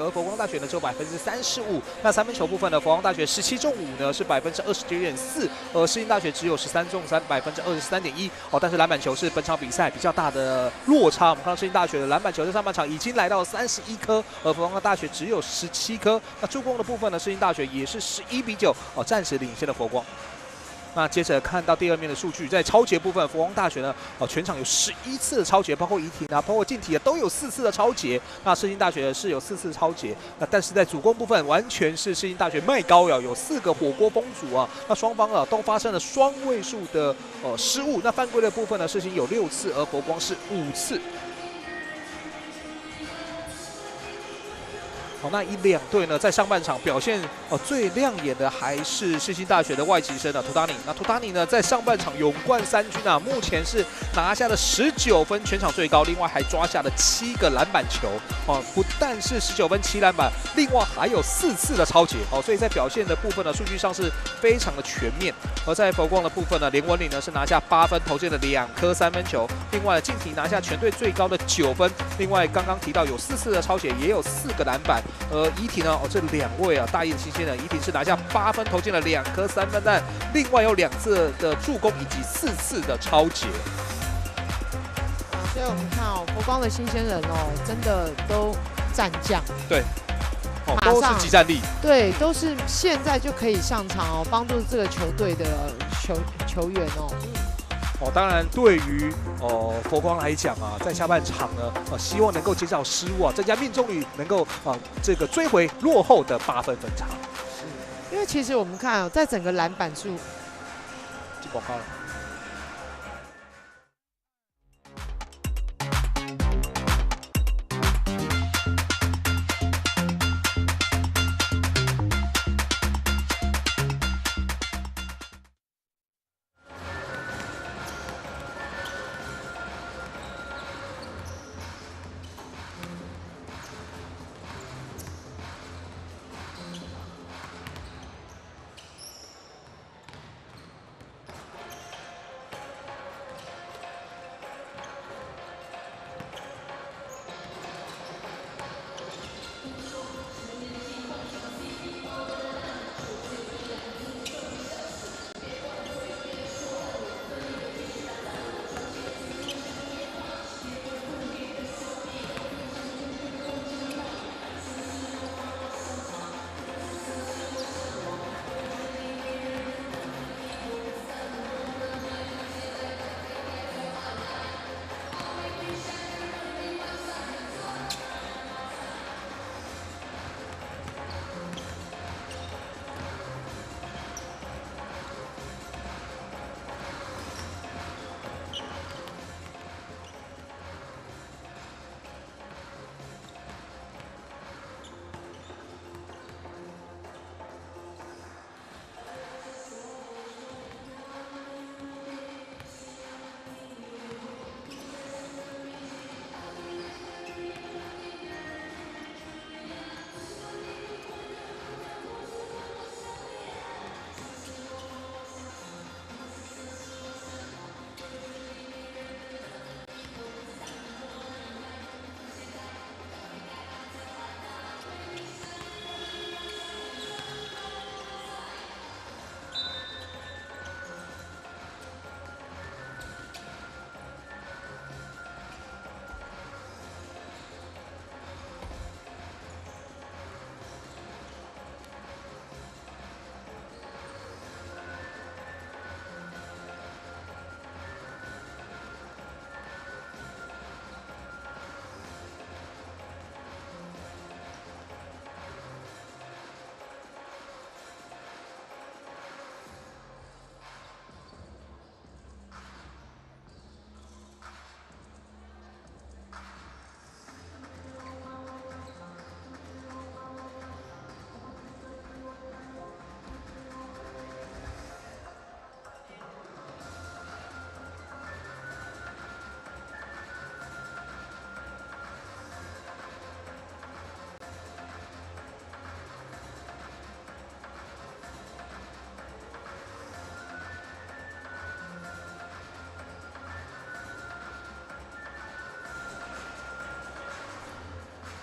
而佛光大学呢只有35%。那3分球部分呢，佛光大学17中5呢是29.4%，而世新大学只有13中3，23.1%。但是篮板球是本场比赛比较大的落差。我们看到世新大学的篮板球在上半场已经来到31颗，而佛光大学只有17颗。那助攻的部分呢，世新大学也是11比9，暂时领先了佛光。那接着看到第二面的数据，在抄截部分，佛光大学呢，全场有11次的抄截，包括怡婷啊，包括静体啊，都有4次的抄截。那世新大学是有4次抄截，那但是在主攻部分，完全是世新大学卖高呀，有4个火锅风阻啊。那双方啊都发生了双位数的失误。那犯规的部分呢，世新有6次，而佛光是5次。那以两队呢，在上半场表现最亮眼的还是世新大学的外籍生图达尼。那图达尼呢，在上半场勇冠3军啊，目前是拿下了19分，全场最高，另外还抓下了7个篮板球不但是19分7篮板，另外还有4次的抄截所以在表现的部分呢，数据上是非常的全面。而在佛光的部分呢，连文岭呢是拿下8分，投进了2颗3分球，另外静体拿下全队最高的9分，另外刚刚提到有4次的抄截，也有4个篮板。怡婷呢，这2位啊，大一的新鲜人，怡婷是拿下8分，投进了2颗3分弹，另外有2次的助攻以及4次的抄截。所以我们看佛光的新鲜人真的都战将。对。都是即战力。对，都是现在就可以上场帮助这个球队的球员当然，对于佛光来讲啊，在下半场呢，希望能够减少失误增加命中率，能够这个追回落后的8分分差。因为其实我们看在整个篮板数，进广告了。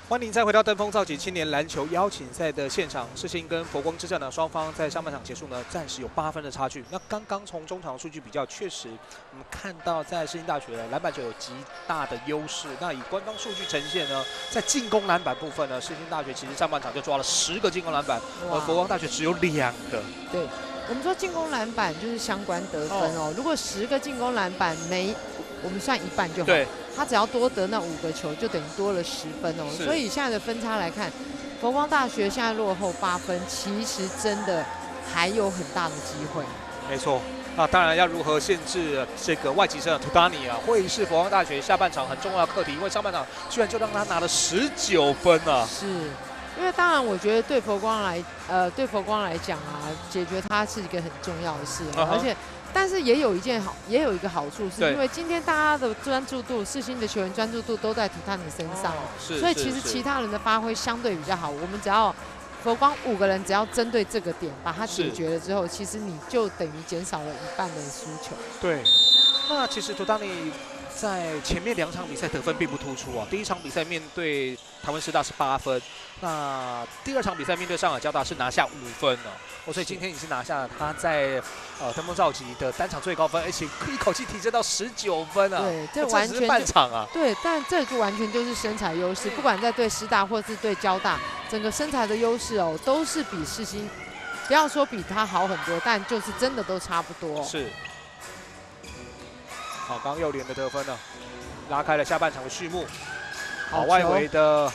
欢迎再回到登峰造极青年篮球邀请赛的现场。世新跟佛光之战呢，双方在上半场结束呢，暂时有8分的差距。那刚刚从中场数据比较，确实我们看到在世新大学的篮板球有极大的优势。那以官方数据呈现呢，在进攻篮板部分呢，世新大学其实上半场就抓了10个进攻篮板，而佛光大学只有2个。对，我们说进攻篮板就是相关得分哦。如果10个进攻篮板我们算一半就好。对。他只要多得那5个球，就等于多了10分哦。所以现在的分差来看，佛光大学现在落后8分，其实真的还有很大的机会。没错。那当然要如何限制这个外籍生的图达尼啊，会是佛光大学下半场很重要的课题，因为上半场居然就让他拿了19分啊。是。因为当然，我觉得对佛光来讲啊，解决它是一个很重要的事，而且，但是也有一个好处，是因为今天大家的专注度，世新的球员专注度都在图塔尼身上，所以其实其他人的发挥相对比较好。我们只要佛光5个人只要针对这个点把它解决了之后，其实你就等于减少了1半的输球。对，那其实图达尼在前面2场比赛得分并不突出啊。第1场比赛面对台湾师大是8分，那第2场比赛面对上海交大是拿下5分哦。所以今天已经拿下了他在登峰造极的单场最高分，而且一口气提升到19分啊。对，这完全是半场啊。对，但这就完全就是身材优势，不管在对师大或是对交大，整个身材的优势哦，都是比世新，不要说比他好很多，但就是真的都差不多。是。好，刚右联的得分呢，拉开了下半场的序幕。好，外围的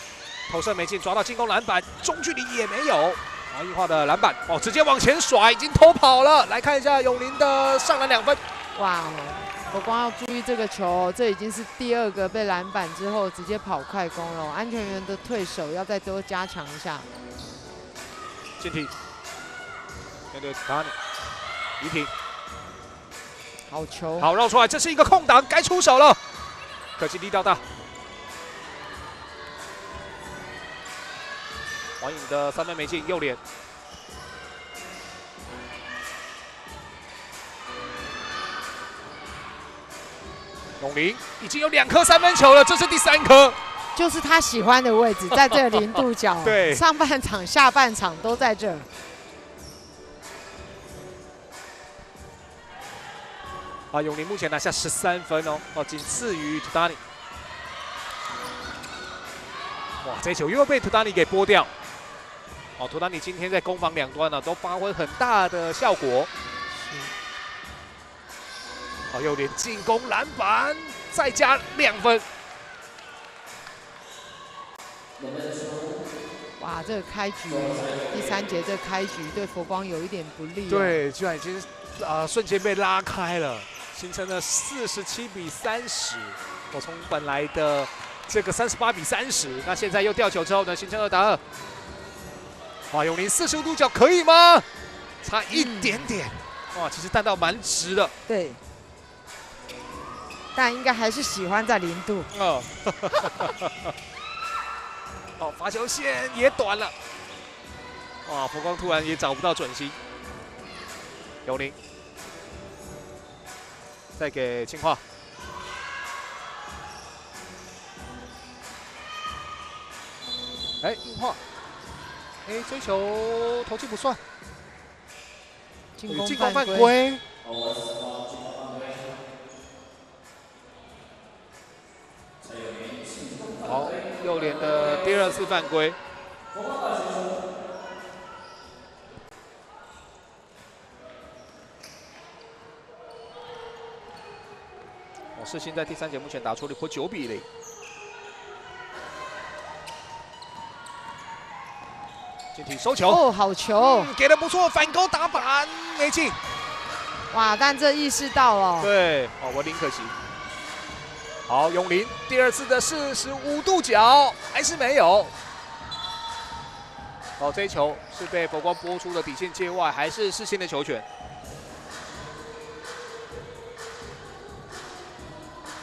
投射没进，抓到进攻篮板，中距离也没有。好，硬化的篮板，哦，直接往前甩，已经偷跑了。来看一下永林的上篮2分。哇，佛光要注意这个球，这已经是第2个被篮板之后直接跑快攻了。安全员的退守要再多加强一下。进体，面对达尼，于婷。好球，好绕出来，这是一个空档，该出手了，可惜力道大。王颖的3分没进，右脸。永林已经有2颗3分球了，这是第3颗，就是他喜欢的位置，在这0度角。对，上半场、下半场都在这儿。啊，永林目前拿下13分哦，仅次于图达尼。哇，这一球又被图达尼给拨掉。哦，图达尼今天在攻防2端呢，都发挥很大的效果。哦，右联进攻篮板，再加2分。哇，这个开局第3节这个开局对佛光有一点不利。对，居然已经瞬间被拉开了。形成了47比30，我从本来的这个38比30，那现在又掉球之后呢，形成2打2。哇，永林45度角可以吗？差一点点。哇，其实弹道蛮直的。对，但应该还是喜欢在0度。哦，哦，罚球线也短了。哇，佛光突然也找不到准心。永林。再给清化，哎，硬化，哎，追求投进不算，进攻犯规。好，右联的第2次犯规。世新在第3节目前打出了一波9比0。进体收球，哦，好球，给的不错，反勾打板没进。哇，但这意识到了。对，哦，文林可惜。好，永林第2次的45度角还是没有。哦，这一球是被佛光拨出了底线界外，还是世新的球权。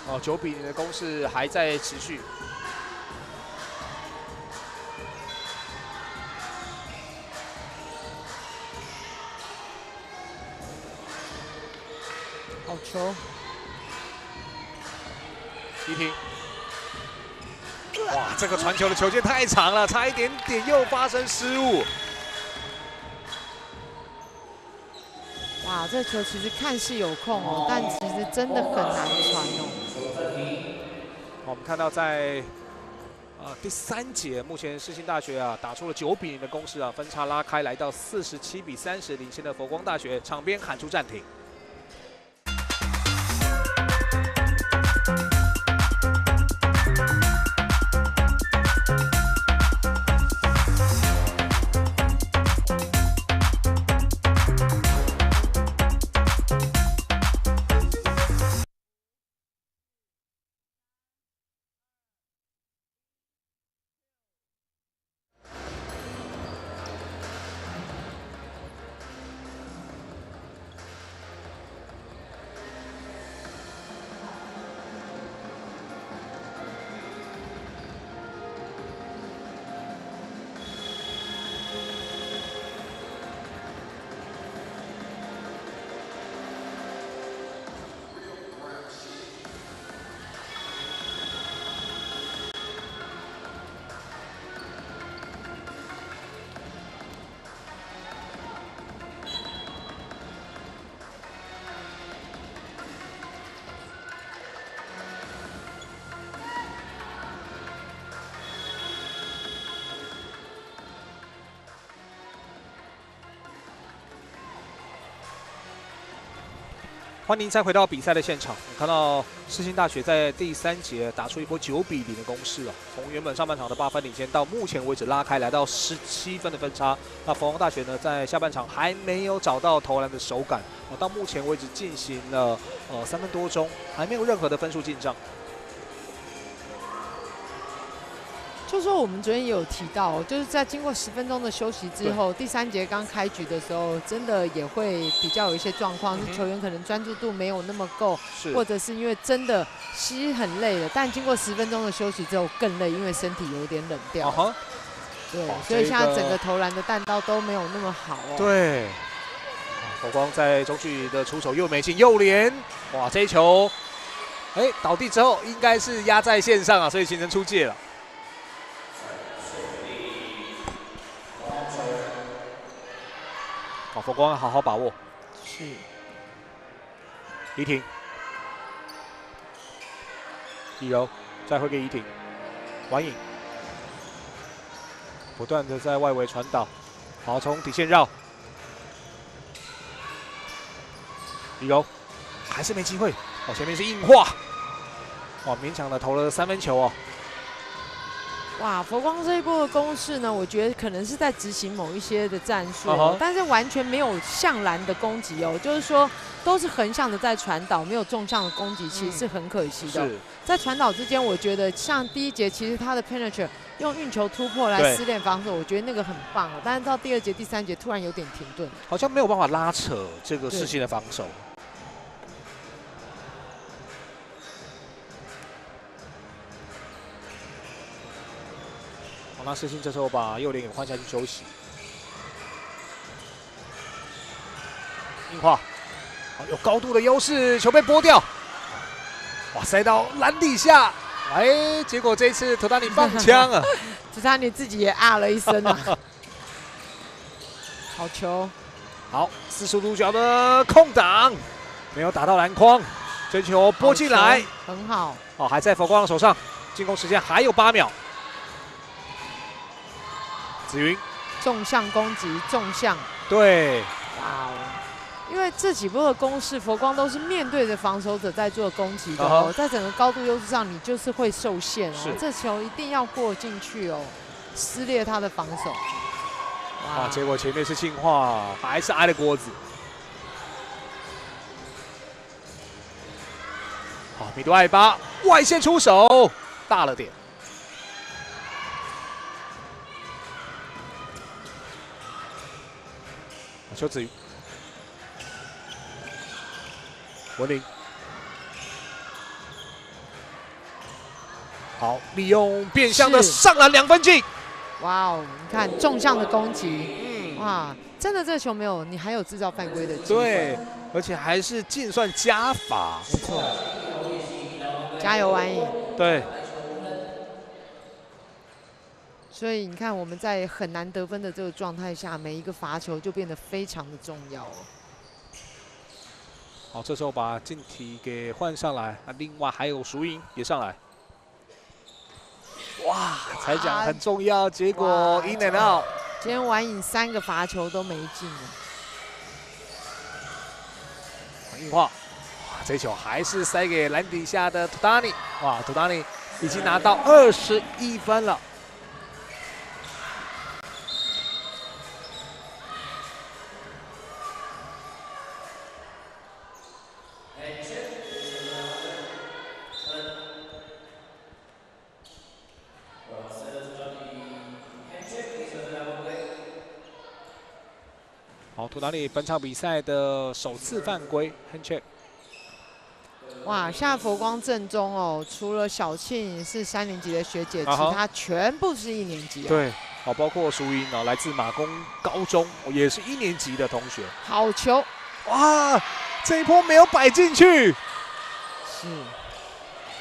哦，9比0的攻势还在持续。好球！一停。哇，这个传球的球线太长了，差一点点又发生失误。哇，这球其实看似有空哦，但其实真的很难传哦。我们看到在第3节，目前世新大学打出了9比0的攻势分差拉开来到47比30，领先的佛光大学，场边喊出暂停。欢迎再回到比赛的现场。我看到世新大学在第3节打出一波9比0的攻势从原本上半场的8分领先，到目前为止拉开来到17分的分差。那佛光大学呢，在下半场还没有找到投篮的手感，到目前为止进行了3分多钟，还没有任何的分数进账。就说我们昨天也有提到，就是在经过10分钟的休息之后，第3节刚开局的时候，真的也会比较有一些状况，球员可能专注度没有那么够，或者是因为真的其实很累了，但经过10分钟的休息之后更累，因为身体有点冷掉。对，所以现在整个投篮的弹道都没有那么好哦。对，佛光在中距的出手又没进，又连，哇，这一球，倒地之后应该是压在线上所以形成出界了。佛光好好把握。是。怡婷，李柔再回给怡婷，王颖不断的在外围传导，好从底线绕，李柔还是没机会，前面是硬化，哇，勉强的投了3分球哇，佛光这一波的攻势呢，我觉得可能是在执行某一些的战术但是完全没有向篮的攻击就是说都是横向的在传导，没有纵向的攻击，其实是很可惜的。在传导之间，我觉得像第1节，其实他的 penetrate 用运球突破来撕裂防守，我觉得那个很棒但是到第2节、第3节突然有点停顿，好像没有办法拉扯这个世新的防守。那世新这时候把右脸给换下去休息，硬化，有高度的优势，球被拨掉，哇，塞到篮底下，结果这一次图达尼放枪图达尼自己也啊了一声好球，好，45度角的空档，没有打到篮筐，这球拨进来，很好，还在佛光的手上，进攻时间还有8秒。子云，纵向攻击，纵向，对，哇，因为这几波的攻势，佛光都是面对着防守者在做攻击的在整个高度优势上，你就是会受限这球一定要过进去撕裂他的防守。哇，结果前面是庆化，还是挨了锅子。好，米杜艾巴外线出手，大了点。邱子瑜，文林，好，利用变相的上篮2分进。哇哦，你看纵向的攻击，哇，真的这个球没有，你还有制造犯规的机会。对，而且还是净算加罚。没错，加油，王颖。对。所以你看我们在很难得分的这个状态下，每一个罚球就变得非常的重要了。好，这时候把静体给换上来，那另外还有淑英也上来。哇，才讲很重要，结果 in and out。今天完影3个罚球都没进了。硬化，哇，这球还是塞给篮底下的图达尼。哇，图达尼已经拿到21分了。好，图达尼本场比赛的首次犯规 hand check。哇，现在佛光正中哦，除了小庆是3年级的学姐，其他全部是1年级、哦。对，好，包括淑英哦，来自马公高中，也是1年级的同学。好球！哇，这一波没有摆进去。是。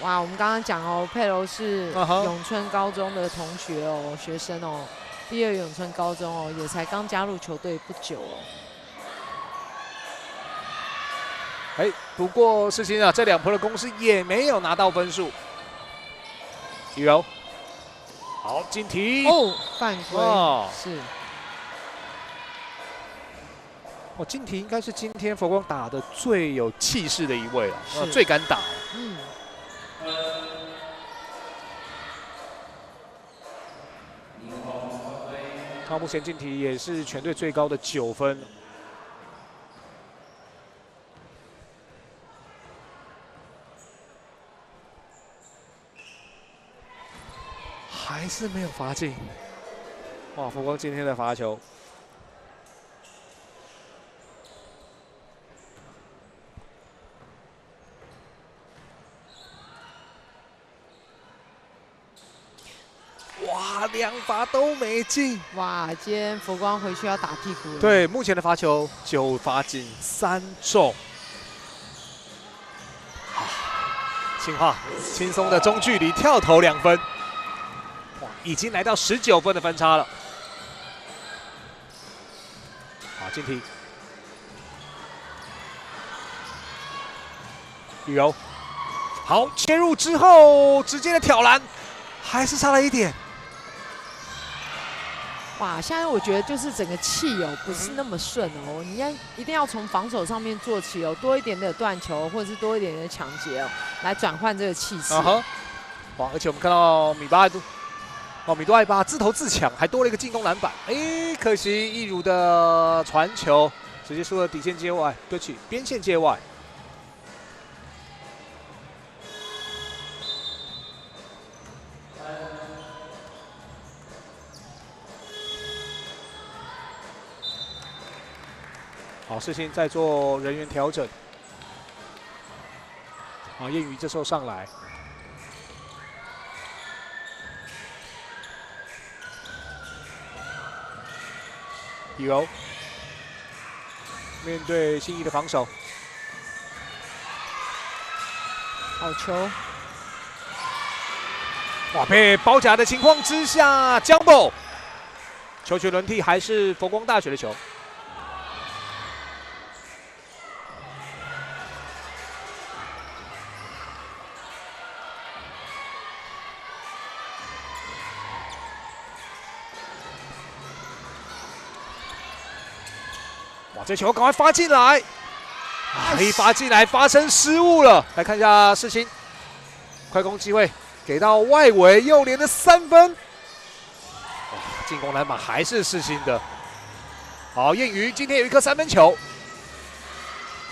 哇，我们刚刚讲哦，佩柔是永春高中的同学哦，学生哦。第2永春高中哦，也才刚加入球队不久哦。不过世新啊，这2波的攻势也没有拿到分数。雨柔，好，进题哦，犯规是。哦，进题应该是今天佛光打的最有气势的一位了，最敢打。嗯。他目前进题也是全队最高的9分。还是没有罚进。哇，佛光今天的罚球。哇，2罚都没进。哇，今天佛光回去要打屁股了。对，目前的罚球9罚进3中。清化轻松的中距离跳投2分。哇，已经来到19分的分差了。好，进题。雨柔，好，切入之后直接的挑篮，还是差了1点。哇，现在我觉得就是整个气哦不是那么顺哦，你一定要从防守上面做起哦，多一点的断球或者是多一点的抢劫哦，来转换这个气势。哇，而且我们看到米多爱巴自投自抢，还多了一个进攻篮板。可惜一儒的传球直接输了底线界外，对不起，边线界外。好，世新在做人员调整。好，燕宇这时候上来。雨柔面对信义的防守，好球！哇，被包夹的情况之下 ，Jumbo 球权轮替还是佛光大学的球。哇，这球赶快发进来！一发进来发生失误了。来看一下世新，快攻机会给到外围右连的3分。哇，进攻篮板还是世新的。好，燕瑜今天有一颗3分球。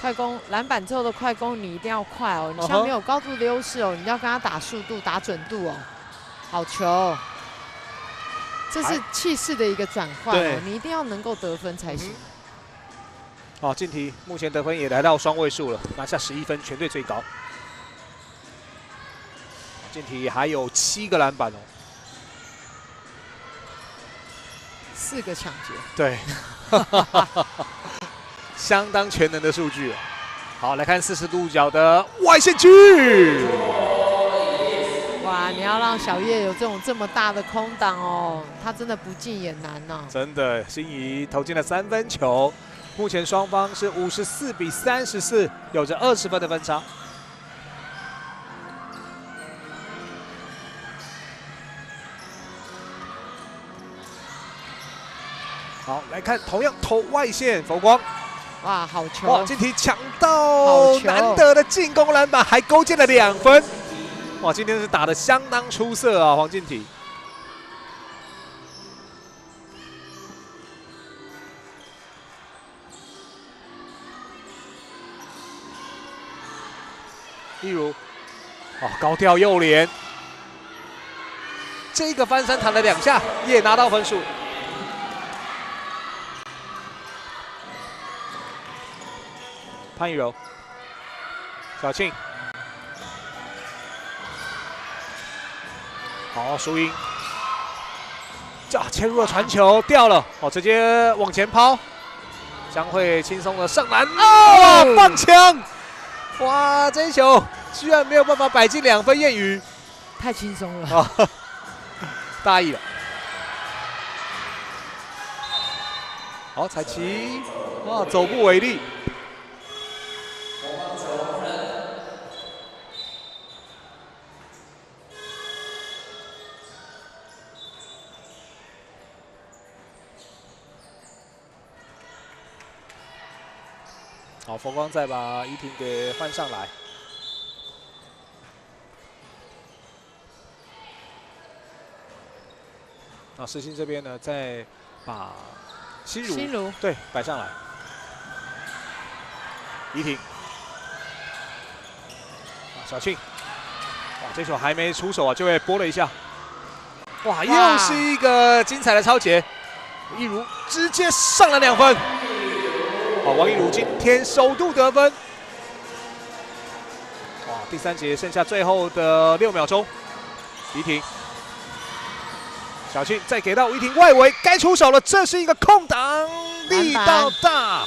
快攻篮板之后的快攻，你一定要快哦！你现在没有高度的优势哦，你要跟他打速度、打准度哦。好球！这是气势的一个转换哦，你一定要能够得分才行。好，进题目前得分也来到双位数了，拿下11分，全队最高。进题还有7个篮板哦，4个抢劫。对，相当全能的数据。好，来看40度角的外线区。哇，啊，你要让小叶有这么大的空档哦，他真的不进也难呐。真的，心仪投进了3分球，目前双方是54比34，有着20分的分差。好，来看同样投外线，佛光。哇，好球！哇，金体抢到难得的进攻篮板，还勾进了2分。哇，今天是打得相当出色啊，黄靖体。例如，哦，高吊右连，这个翻身弹了2下，也拿到分数。潘怡柔、小庆，好，淑英，切入了传球掉了，哦，直接往前抛，将会轻松的上篮，哦，放枪，哇，这一球居然没有办法摆进2分，谚语太轻松了，大意了。好，彩旗，哇，走步为例。好，佛光再把依婷给换上来。啊，世新这边呢，再把心如对摆上来。依婷，小庆，哇，这球还没出手啊，就会拨了一下。哇，又是一个精彩的抄截，一如直接上了2分。好，王一如今天首度得分。哇，第3节剩下最后的6秒钟，怡婷，小庆再给到怡婷外围，该出手了，这是一个空档，力道大。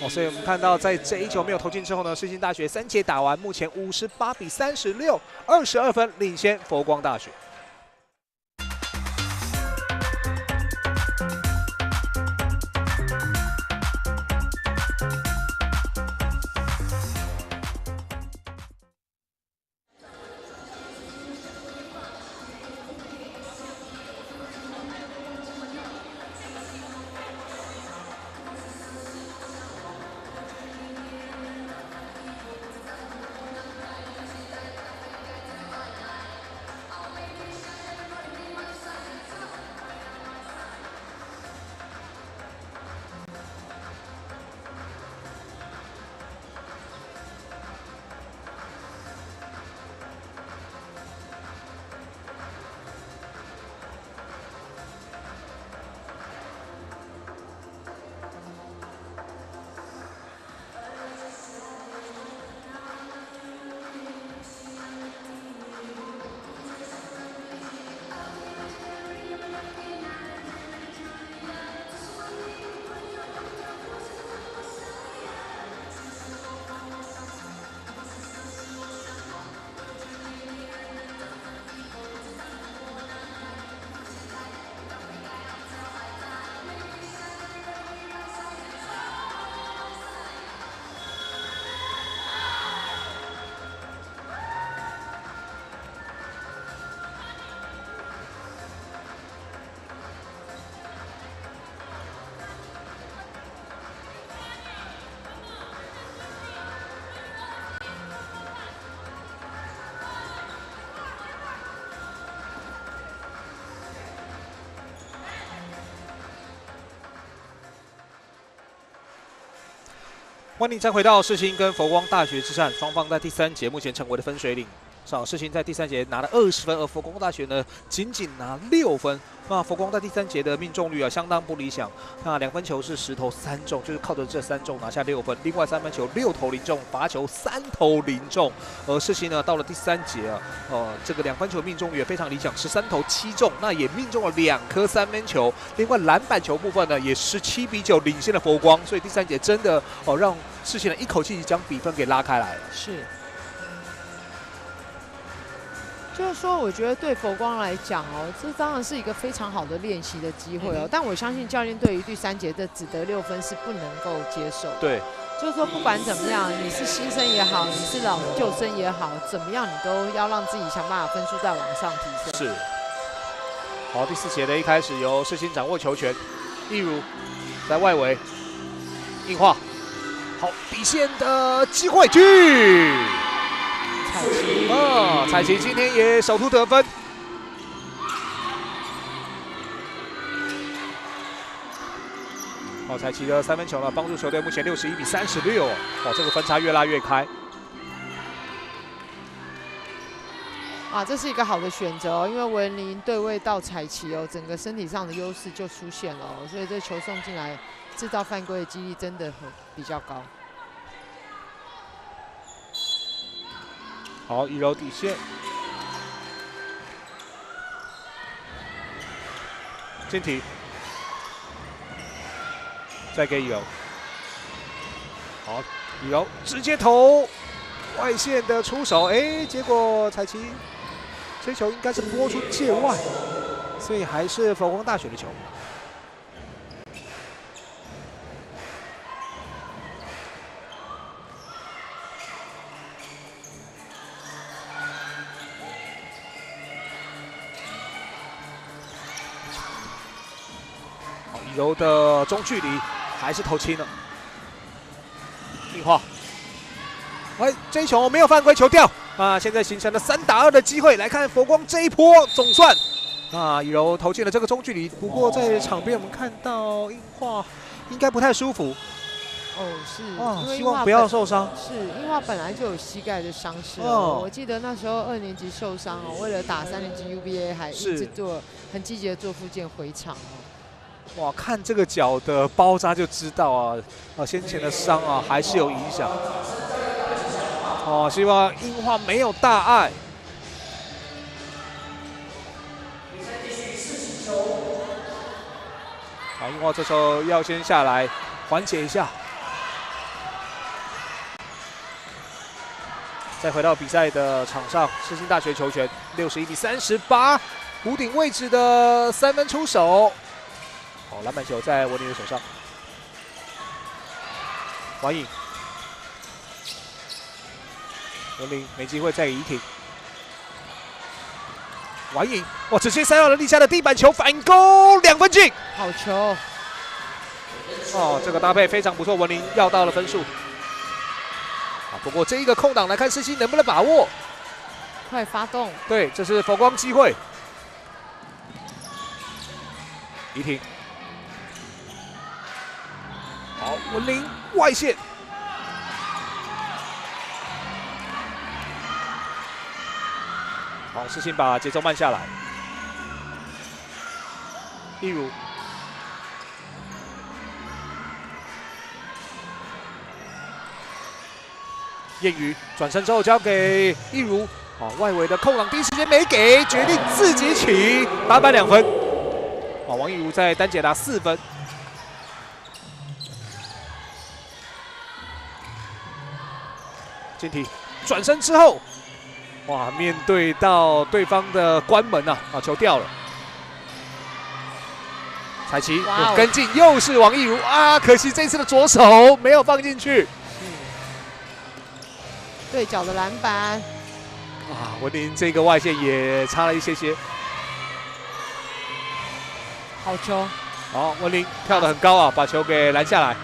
哦，所以我们看到在这一球没有投进之后呢，世新大学3节打完，目前58比36， 22分领先佛光大学。欢迎再回到世新跟佛光大学之战，双方在第3节目前成为了分水岭。世新在第3节拿了20分，而佛光大学呢仅仅拿6分。那佛光在第3节的命中率啊相当不理想，那2分球是10投3中，就是靠着这3中拿下6分。另外3分球6投0中，罚球3投0中。而世新呢到了第3节啊，这个2分球命中率也非常理想，13投7中，那也命中了2颗3分球。另外篮板球部分呢也17比9领先了佛光，所以第3节真的让世新呢一口气将比分给拉开来了。是。就是说，我觉得对佛光来讲哦，这当然是一个非常好的练习的机会哦。但我相信教练对于第3节的只得6分是不能够接受。对，就是说不管怎么样，你是新生也好，你是老旧生也好，怎么样你都要让自己想办法分数再往上提升。是。好，第4节的一开始由世新掌握球权，一如在外围硬化，好底线的机会去。彩旗今天也首突得分。好，彩旗的3分球呢，帮助球队目前61比36哦，哇，这个分差越拉越开。啊，这是一个好的选择哦，因为文林对位到彩旗哦，整个身体上的优势就出现了哦，所以这球送进来，制造犯规的几率真的比较高。好，一柔底线，进体，再给一柔，好，一柔直接投外线的出手，哎，结果彩旗这球应该是拨出界外，所以还是佛光大学的球。柔的中距离还是投轻了，硬化，哎，这一球没有犯规，球掉啊！现在形成了3打2的机会，来看佛光这一波总算啊，以柔投进了这个中距离，不过在场边我们看到硬化应该不太舒服。哦，是，因为希望不要受伤。是，硬化本来就有膝盖的伤势哦。我记得那时候2年级受伤哦，为了打3年级 UBA 还一直很积极的做复健回场哦。哇，看这个脚的包扎就知道啊，先前的伤啊还是有影响。哦，希望硬化没有大碍。好，硬化这时候要先下来缓解一下，再回到比赛的场上，世新大学球权61比38，弧顶位置的3分出手。好，篮板球在文林的手上，王颖，文林没机会再给怡婷，王颖，哇，直接塞到了立下的地板球，反攻2分进，好球！哦，这个搭配非常不错，文林要到了分数。好，不过这一个空档来看，世新能不能把握？快发动！对，这是佛光机会。怡婷。好，文林外线，好，世新把节奏慢下来。一如，燕瑜转身之后交给一如，好，外围的空档第一时间没给，决定自己取，8板2分。好，王一如在单节拿4分。进体转身之后，哇，面对到对方的关门啊，球掉了。彩旗跟进，又是王一如啊，可惜这次的左手没有放进去。对角的篮板。啊，文林这个外线也差了一些些。好球！好，文林跳得很高啊，把球给拦下来。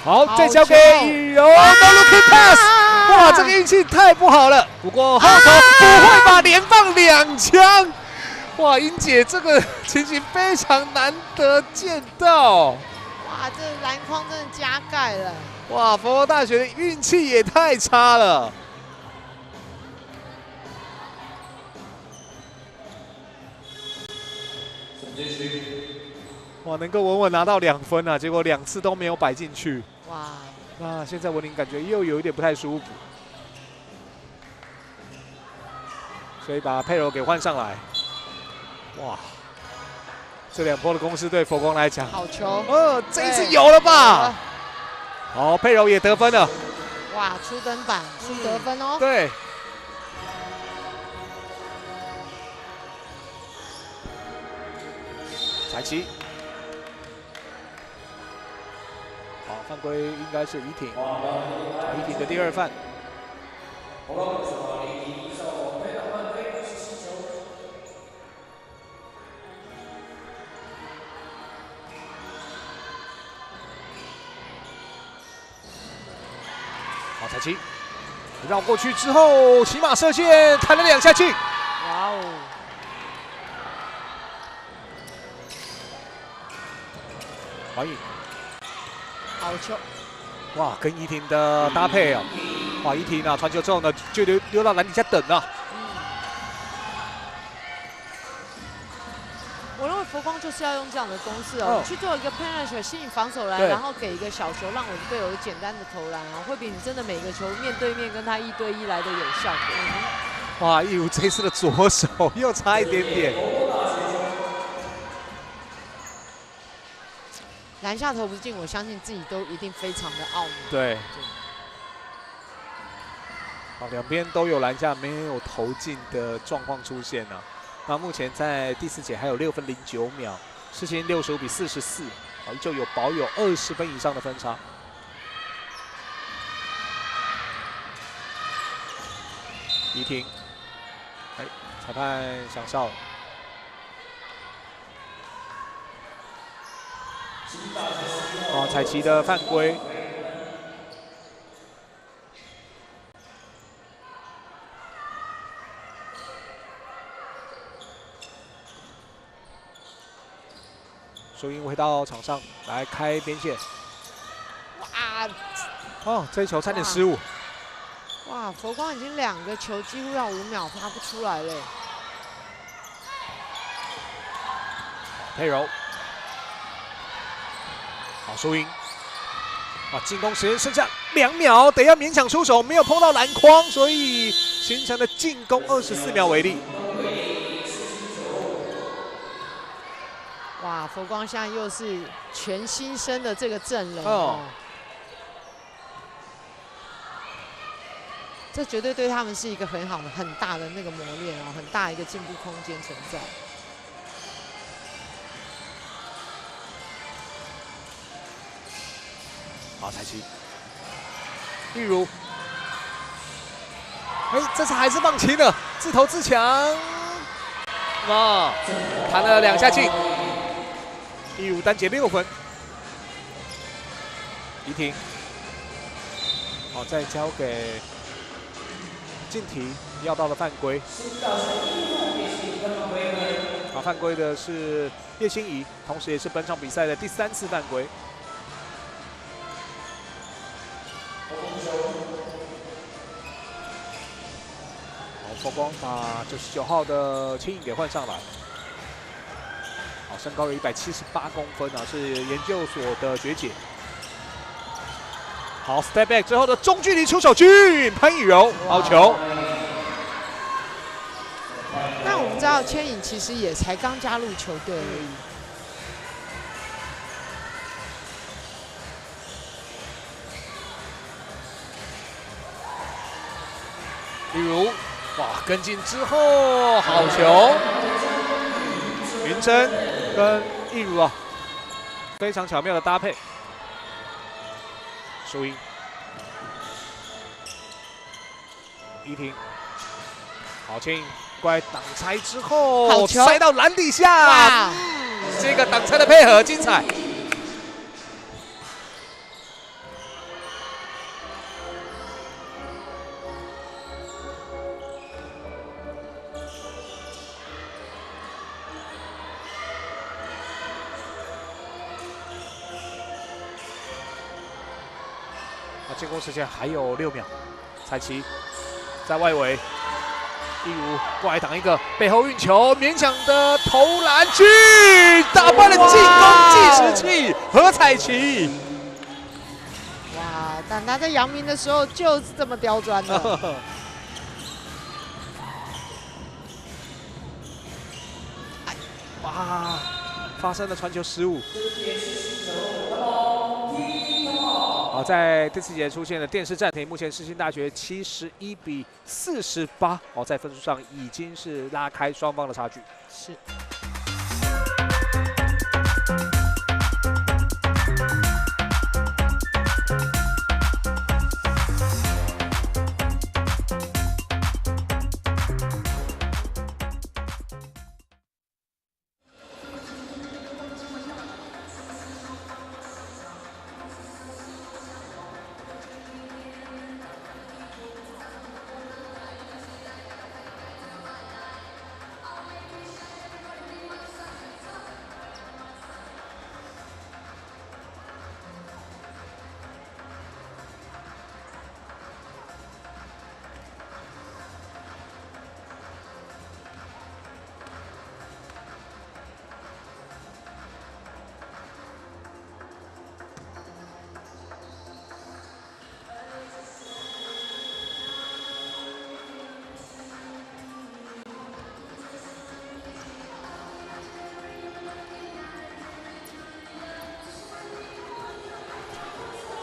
好，再交给以柔 ，no looking pass， 哇，这个运气太不好了。不过后头不会吧，连放2枪，哇，英姐这个情形非常难得见到。哇，这篮筐真的加盖了。哇，佛光大学的运气也太差了。哇，能够稳稳拿到2分啊，结果2次都没有摆进去。哇，那现在文林感觉又有一点不太舒服，所以把佩柔给换上来。哇，这2波的攻势对佛光来讲，好球！这一次有了吧？好，佩柔也得分了。哇，初登板，初得分哦。对，彩旗。好，犯规应该是怡婷，怡婷的第2犯。好，彩旗绕过去之后，骑马射箭，弹了2下去。哇哦！黄颖，好球！哇，跟怡婷的搭配啊，哇，怡婷啊传球之后呢，就溜到篮底下等了。我认为佛光就是要用这样的公式哦，你去做一个 penetration 吸引防守篮，然后给一个小球，让我的队友有简单的投篮啊，会比你真的每个球面对面跟他1对1来的有效果。哇，义如这次的左手又差一点点。篮下投不进，我相信自己都一定非常的懊恼。对。好，两边都有篮下没有投进的状况出现了。那目前在第4节还有6分09秒，世新65比44，依旧有保有20分以上的分差。怡婷，裁判响哨了。彩旗的犯规。收音回到场上来开边线。哇！这一球差点失误。哇！佛光已经2个球几乎要5秒发不出来了。佩柔。好，收音。进攻时间剩下2秒，得要勉强出手，没有碰到篮筐，所以形成了进攻24秒为例。哇，佛光现在又是全新生的这个阵容哦，这绝对对他们是一个很好的、很大的那个磨练哦，很大一个进步空间存在。好，彩旗，例如，这次还是放弃了，自投自强，弹了2下进。例如单节6分，怡婷，好，再交给静婷，要到了犯规。好，犯规的是叶欣怡，同时也是本场比赛的第3次犯规。好，佛光把99号的青颖给换上来。好，身高有178公分啊，是研究所的学姐。好 ，step back 之后的中距离出手君潘以柔，好球。那我们知道千颖其实也才刚加入球队而已。例如，哇，跟进之后好球，云珍跟易如啊，非常巧妙的搭配。输赢，怡婷，好轻，乖挡拆之后塞到篮底下，这个挡拆的配合精彩。进攻时间还有6秒，彩旗在外围，例如过来挡一个背后运球，勉强的投篮去，打败了进攻计时器何彩旗。哇，但他在阳明的时候就是这么刁钻的。哇，发生了传球失误。好，在第4节出现了电视暂停，目前世新大学71比48，在分数上已经是拉开双方的差距。是。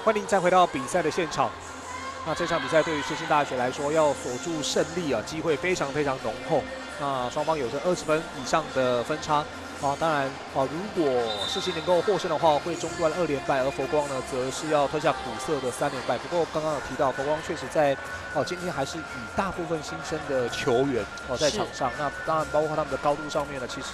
欢迎再回到比赛的现场。那这场比赛对于世新大学来说，要锁住胜利啊，机会非常非常浓厚。那双方有着20分以上的分差啊，当然啊，如果世新能够获胜的话，会中断2连败，而佛光呢，则是要吞下苦涩的3连败。不过刚刚有提到，佛光确实在今天还是以大部分新生的球员在场上，那当然包括他们的高度上面呢，其实。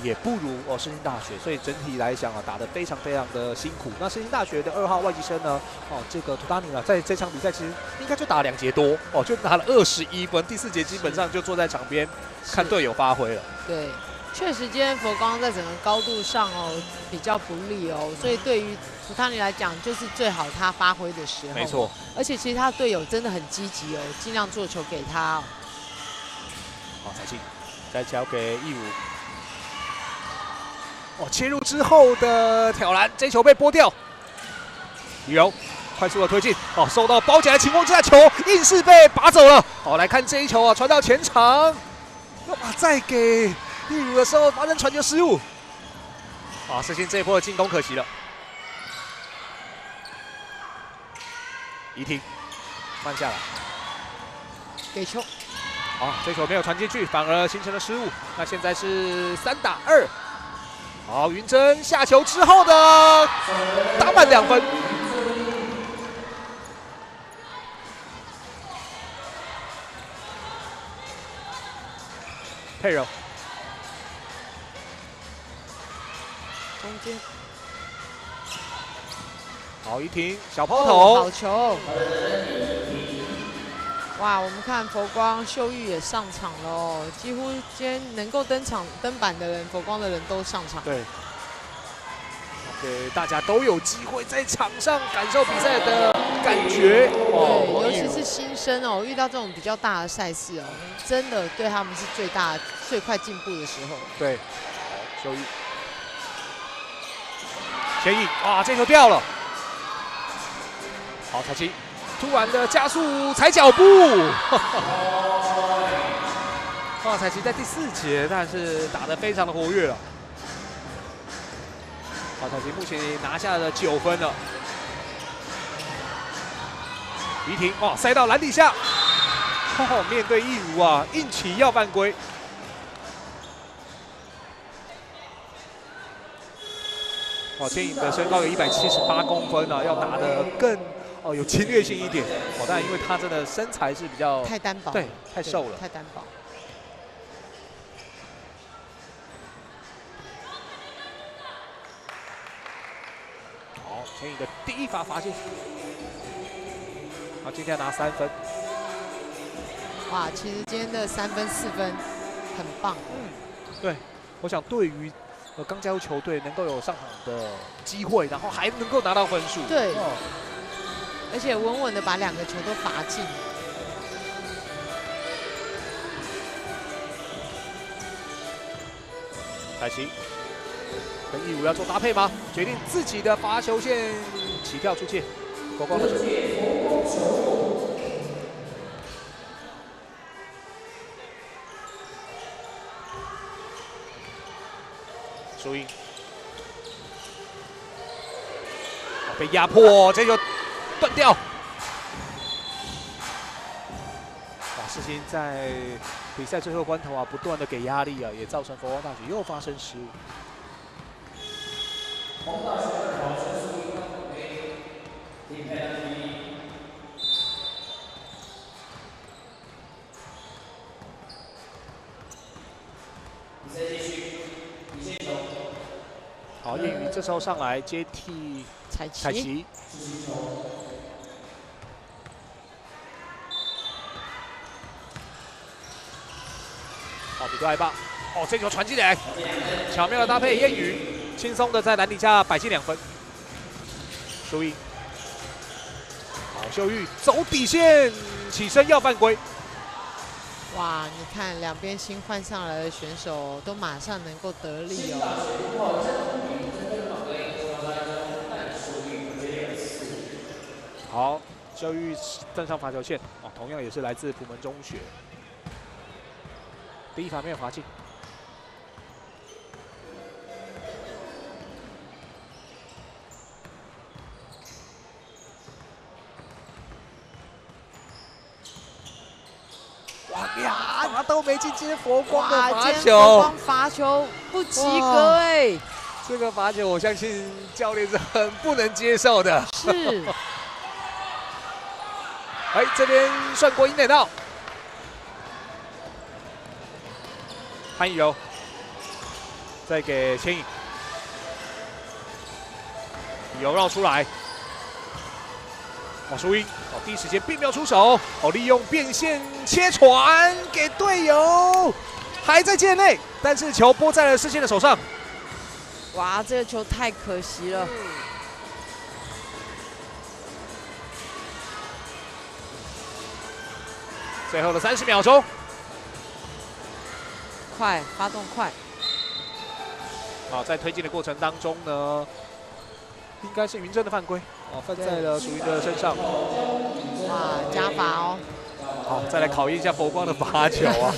也不如世新大学，所以整体来讲打得非常非常的辛苦。那世新大学的2号外籍生呢，这个图达尼在这场比赛其实应该就打2节多就拿了21分，第4节基本上就坐在场边看队友发挥了。对，确实今天佛光在整个高度上比较不利所以对于图达尼来讲，就是最好他发挥的时候。没错，而且其实他的队友真的很积极尽量做球给他好，彩青再交给义武。切入之后的挑篮，这球被拨掉。李柔快速的推进，受到包夹的情况之下，球硬是被拔走了。来看这一球传到前场，再给义儒的时候发生传球失误。世新这一波的进攻可惜了。怡婷慢下来，给球。这球没有传进去，反而形成了失误。那现在是3打2。好，云珍下球之后的打满2分。佩柔，中间。好，怡婷小抛投，好球。哇，我们看佛光秀玉也上场了几乎今天能够登板的人，佛光的人都上场。对，给大家都有机会在场上感受比赛的感觉。对，尤其是新生遇到这种比较大的赛事真的对他们是最快进步的时候。对，好，秀玉，前引，这球掉了。好，彩青。突然的加速踩脚步，彩青在第4节，但是打得非常的活跃了。彩青目前拿下了9分了。怡婷塞到篮底下，面对义儒硬起要犯规。千颖的身高有178公分要打得更。有侵略性一点但因为他真的身材是比较太单薄，对，太瘦了，太单薄。好，千颖的第一发罚进，今天拿3分。哇，其实今天的3分4分很棒。对，我想对于刚加入球队能够有上场的机会，然后还能够拿到分数，对。而且稳稳的把2个球都罚进。凯奇跟义武要做搭配吗？决定自己的罚球线起跳出界，国光的球。输赢，被压迫，这球。断掉！世新在比赛最后关头不断的给压力也造成佛光大学又发生失误。好，叶宇这时候上来接替彩旗。比对2-8，这球传进来，巧妙的搭配，燕宇轻松的在篮底下摆进2分，输赢。好，秀玉走底线，起身要犯规。哇，你看2边新换上来的选手都马上能够得力好，秀玉站上罚球线，同样也是来自普门中学。第一罚没有罚进。哇，2罚都没进，今天佛光的罚今天佛球，光罚球不及格哎，这个罚球我相信教练是很不能接受的。是。哎，这边算国引点到，潘以柔再给千颖，以柔绕出来，王淑英第一时间并没有出手，利用变线切传给队友，还在界内，但是球拨在了世宪的手上。哇，这个球太可惜了。最后的30秒钟，快，发动快。好，在推进的过程当中呢，应该是云珍的犯规，犯在了属于的身上。哇，加罚哦。好，再来考验一下佛光的罚球啊。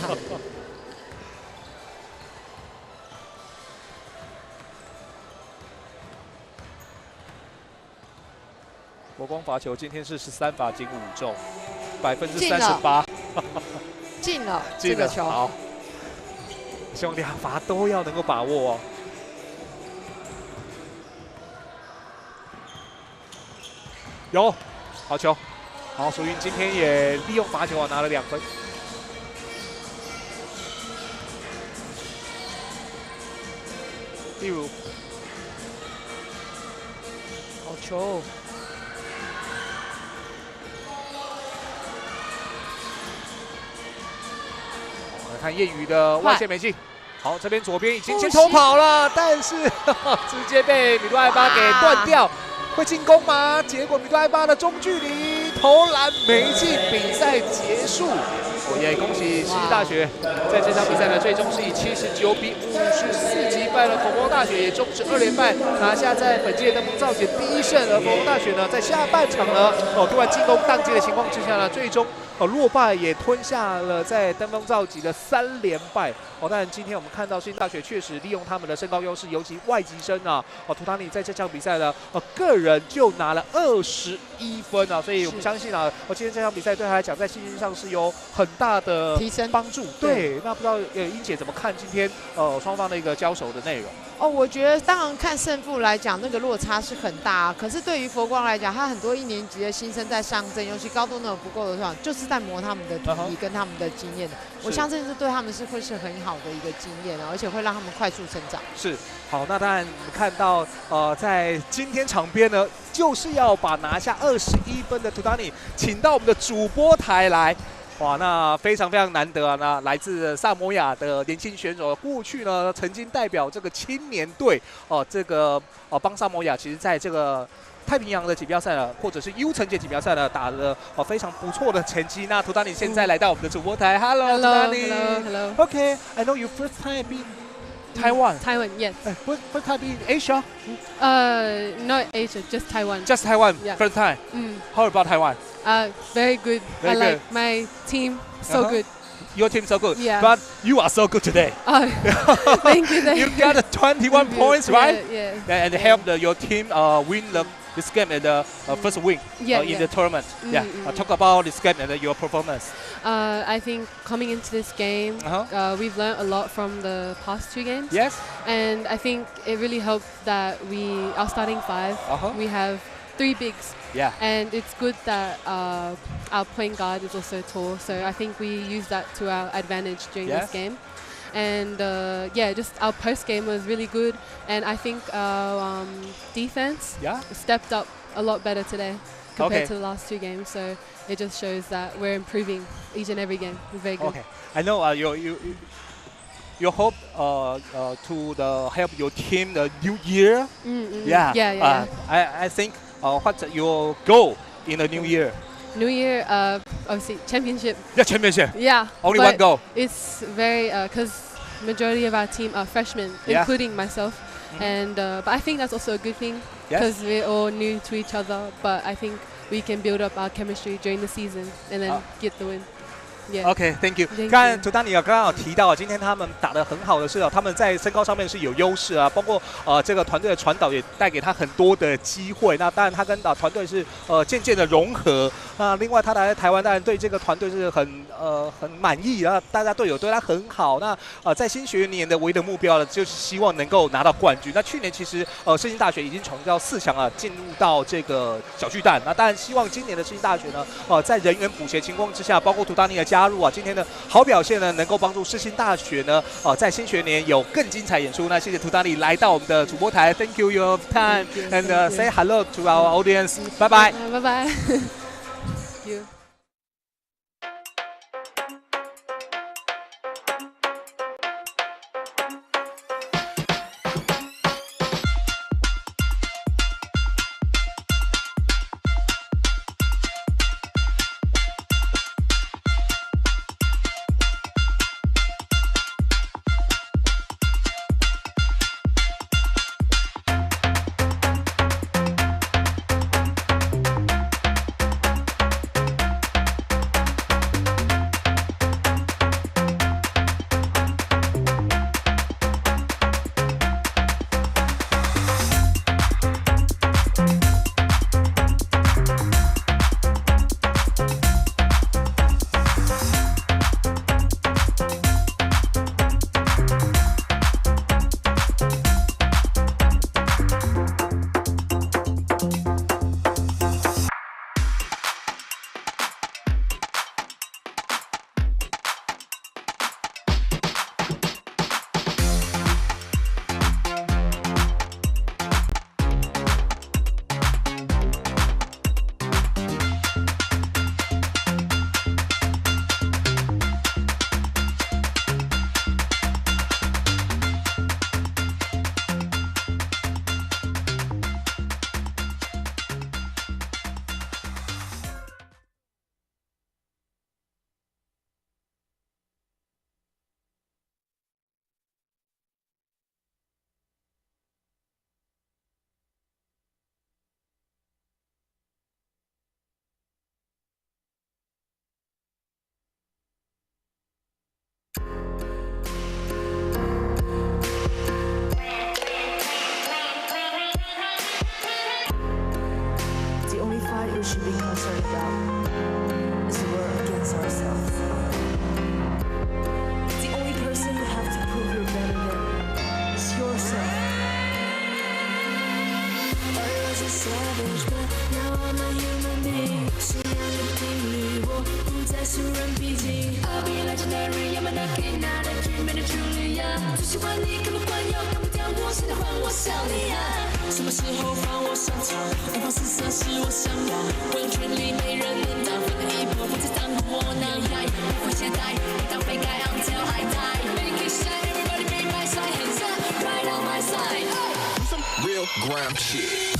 佛光罚球今天是13罚仅5中，38%。进了这个球。好，希望2罚都要能够把握哦。有，好球。好，淑云今天也利用罚球拿了2分。例如，好球。来看燕宇的外线没进。好，这边左边已经先偷跑了，但是直接被米杜艾巴给断掉。会进攻吗？结果米杜艾巴的中距离投篮没进，比赛结束。也恭喜世纪大学在这场比赛呢，最终是以79比54击败了佛光大学，也终止2连败，拿下在本届登峰造极第1胜。而佛光大学呢，在下半场呢，突然进攻宕机的情况之下呢，最终落败，也吞下了在登峰造极的3连败。当然今天我们看到世纪大学确实利用他们的身高优势，尤其外籍生啊，图塔尼在这场比赛呢，个人就拿了21分啊，所以我们相信啊，今天这场比赛对他来讲，在信心上是有很大的提升帮助。对，那不知道英姐怎么看今天双方的一个交手的内容？我觉得当然看胜负来讲，那个落差是很大。可是对于佛光来讲，他很多1年级的新生在上阵，尤其高度那种不够的话，就是在磨他们的体力跟他们的经验的。我相信这对他们是会是很好的一个经验，而且会让他们快速成长。是，好，那当然我们看到在今天场边呢，就是要把拿下21分的图达尼请到我们的主播台来。哇，那非常非常难得啊！那来自萨摩亚的年轻选手，过去呢曾经代表这个青年队帮萨摩亚，其实在这个太平洋的锦标赛呢，或者是 U 层级锦标赛呢，打了非常不错的成绩。那图达尼现在来到我们的主播台 ，Hello， 图达尼 Hello. Okay, I know you first time in Taiwan. Taiwan, yes. First time in Asia? Not Asia, just Taiwan. Just Taiwan, Yeah. first time. Mm. How about Taiwan? Very good. Very I like good. my team so good. Your team so good, Yeah. but you are so good today. Oh, thank you. You got 21 points, right? Yeah. And helped your team win this game at the first win in the tournament. Yeah. Talk about this game and your performance. I think coming into this game, we've learned a lot from the past 2 games. Yes. And I think it really helped that our starting 5, we have 3 bigs. Yeah. And it's good that our point guard is also tall. So I think we use that to our advantage during this game. And just our post game was really good. And I think our defense stepped up a lot better today compared to the last 2 games. So it just shows that we're improving each and every game. It's very good. Okay. I know you hope to help your team the new year. Yeah. I think what's your goal in the new year? New year, obviously championship. Yeah, championship. Yeah. Only one goal. It's very because majority of our team are freshmen, including myself, and but I think that's also a good thing because we're all new to each other. But I think we can build up our chemistry during the season and then get the win. Yeah. OK，Thank you。 Thank 刚 you 才图丹尼尔刚刚有提到，今天他们打得很好的是他们在身高上面是有优势啊，包括这个团队的传导也带给他很多的机会。那当然他跟团队是渐渐的融合。那另外他来台湾，当然对这个团队是很满意啊，大家队友对他很好。那在新学年的唯一的目标呢，就是希望能够拿到冠军。那去年其实世新大学已经闯到4强啊，进入到这个小巨蛋。那当然希望今年的世新大学呢，在人员补齐情况之下，包括图丹尼的加入啊，今天的好表现呢，能够帮助世新大学呢，在新学年有更精彩演出。那谢谢图丹尼来到我们的主播台 ，Thank you your time and say hello to our audience， 拜拜。Bye bye. You. should be concerned about is the war against ourselves. The only person you have to prove you're better than is yourself. I was a savage, but now I'm a human being. 信仰的定律，我不再俗人毕竟。I'll be legendary, I'm an king, not a dream, and a Julia. 最喜欢你，根本惯用，干不掉我，现在换我想你啊！什么时候放我上场？南方四色是我想要，我用权力没人能挡，反正一波不再挡我脑袋，不会懈怠，当被盖 until I die. Make it shine, everybody be my side, hands up, right on my side. Some real grime shit.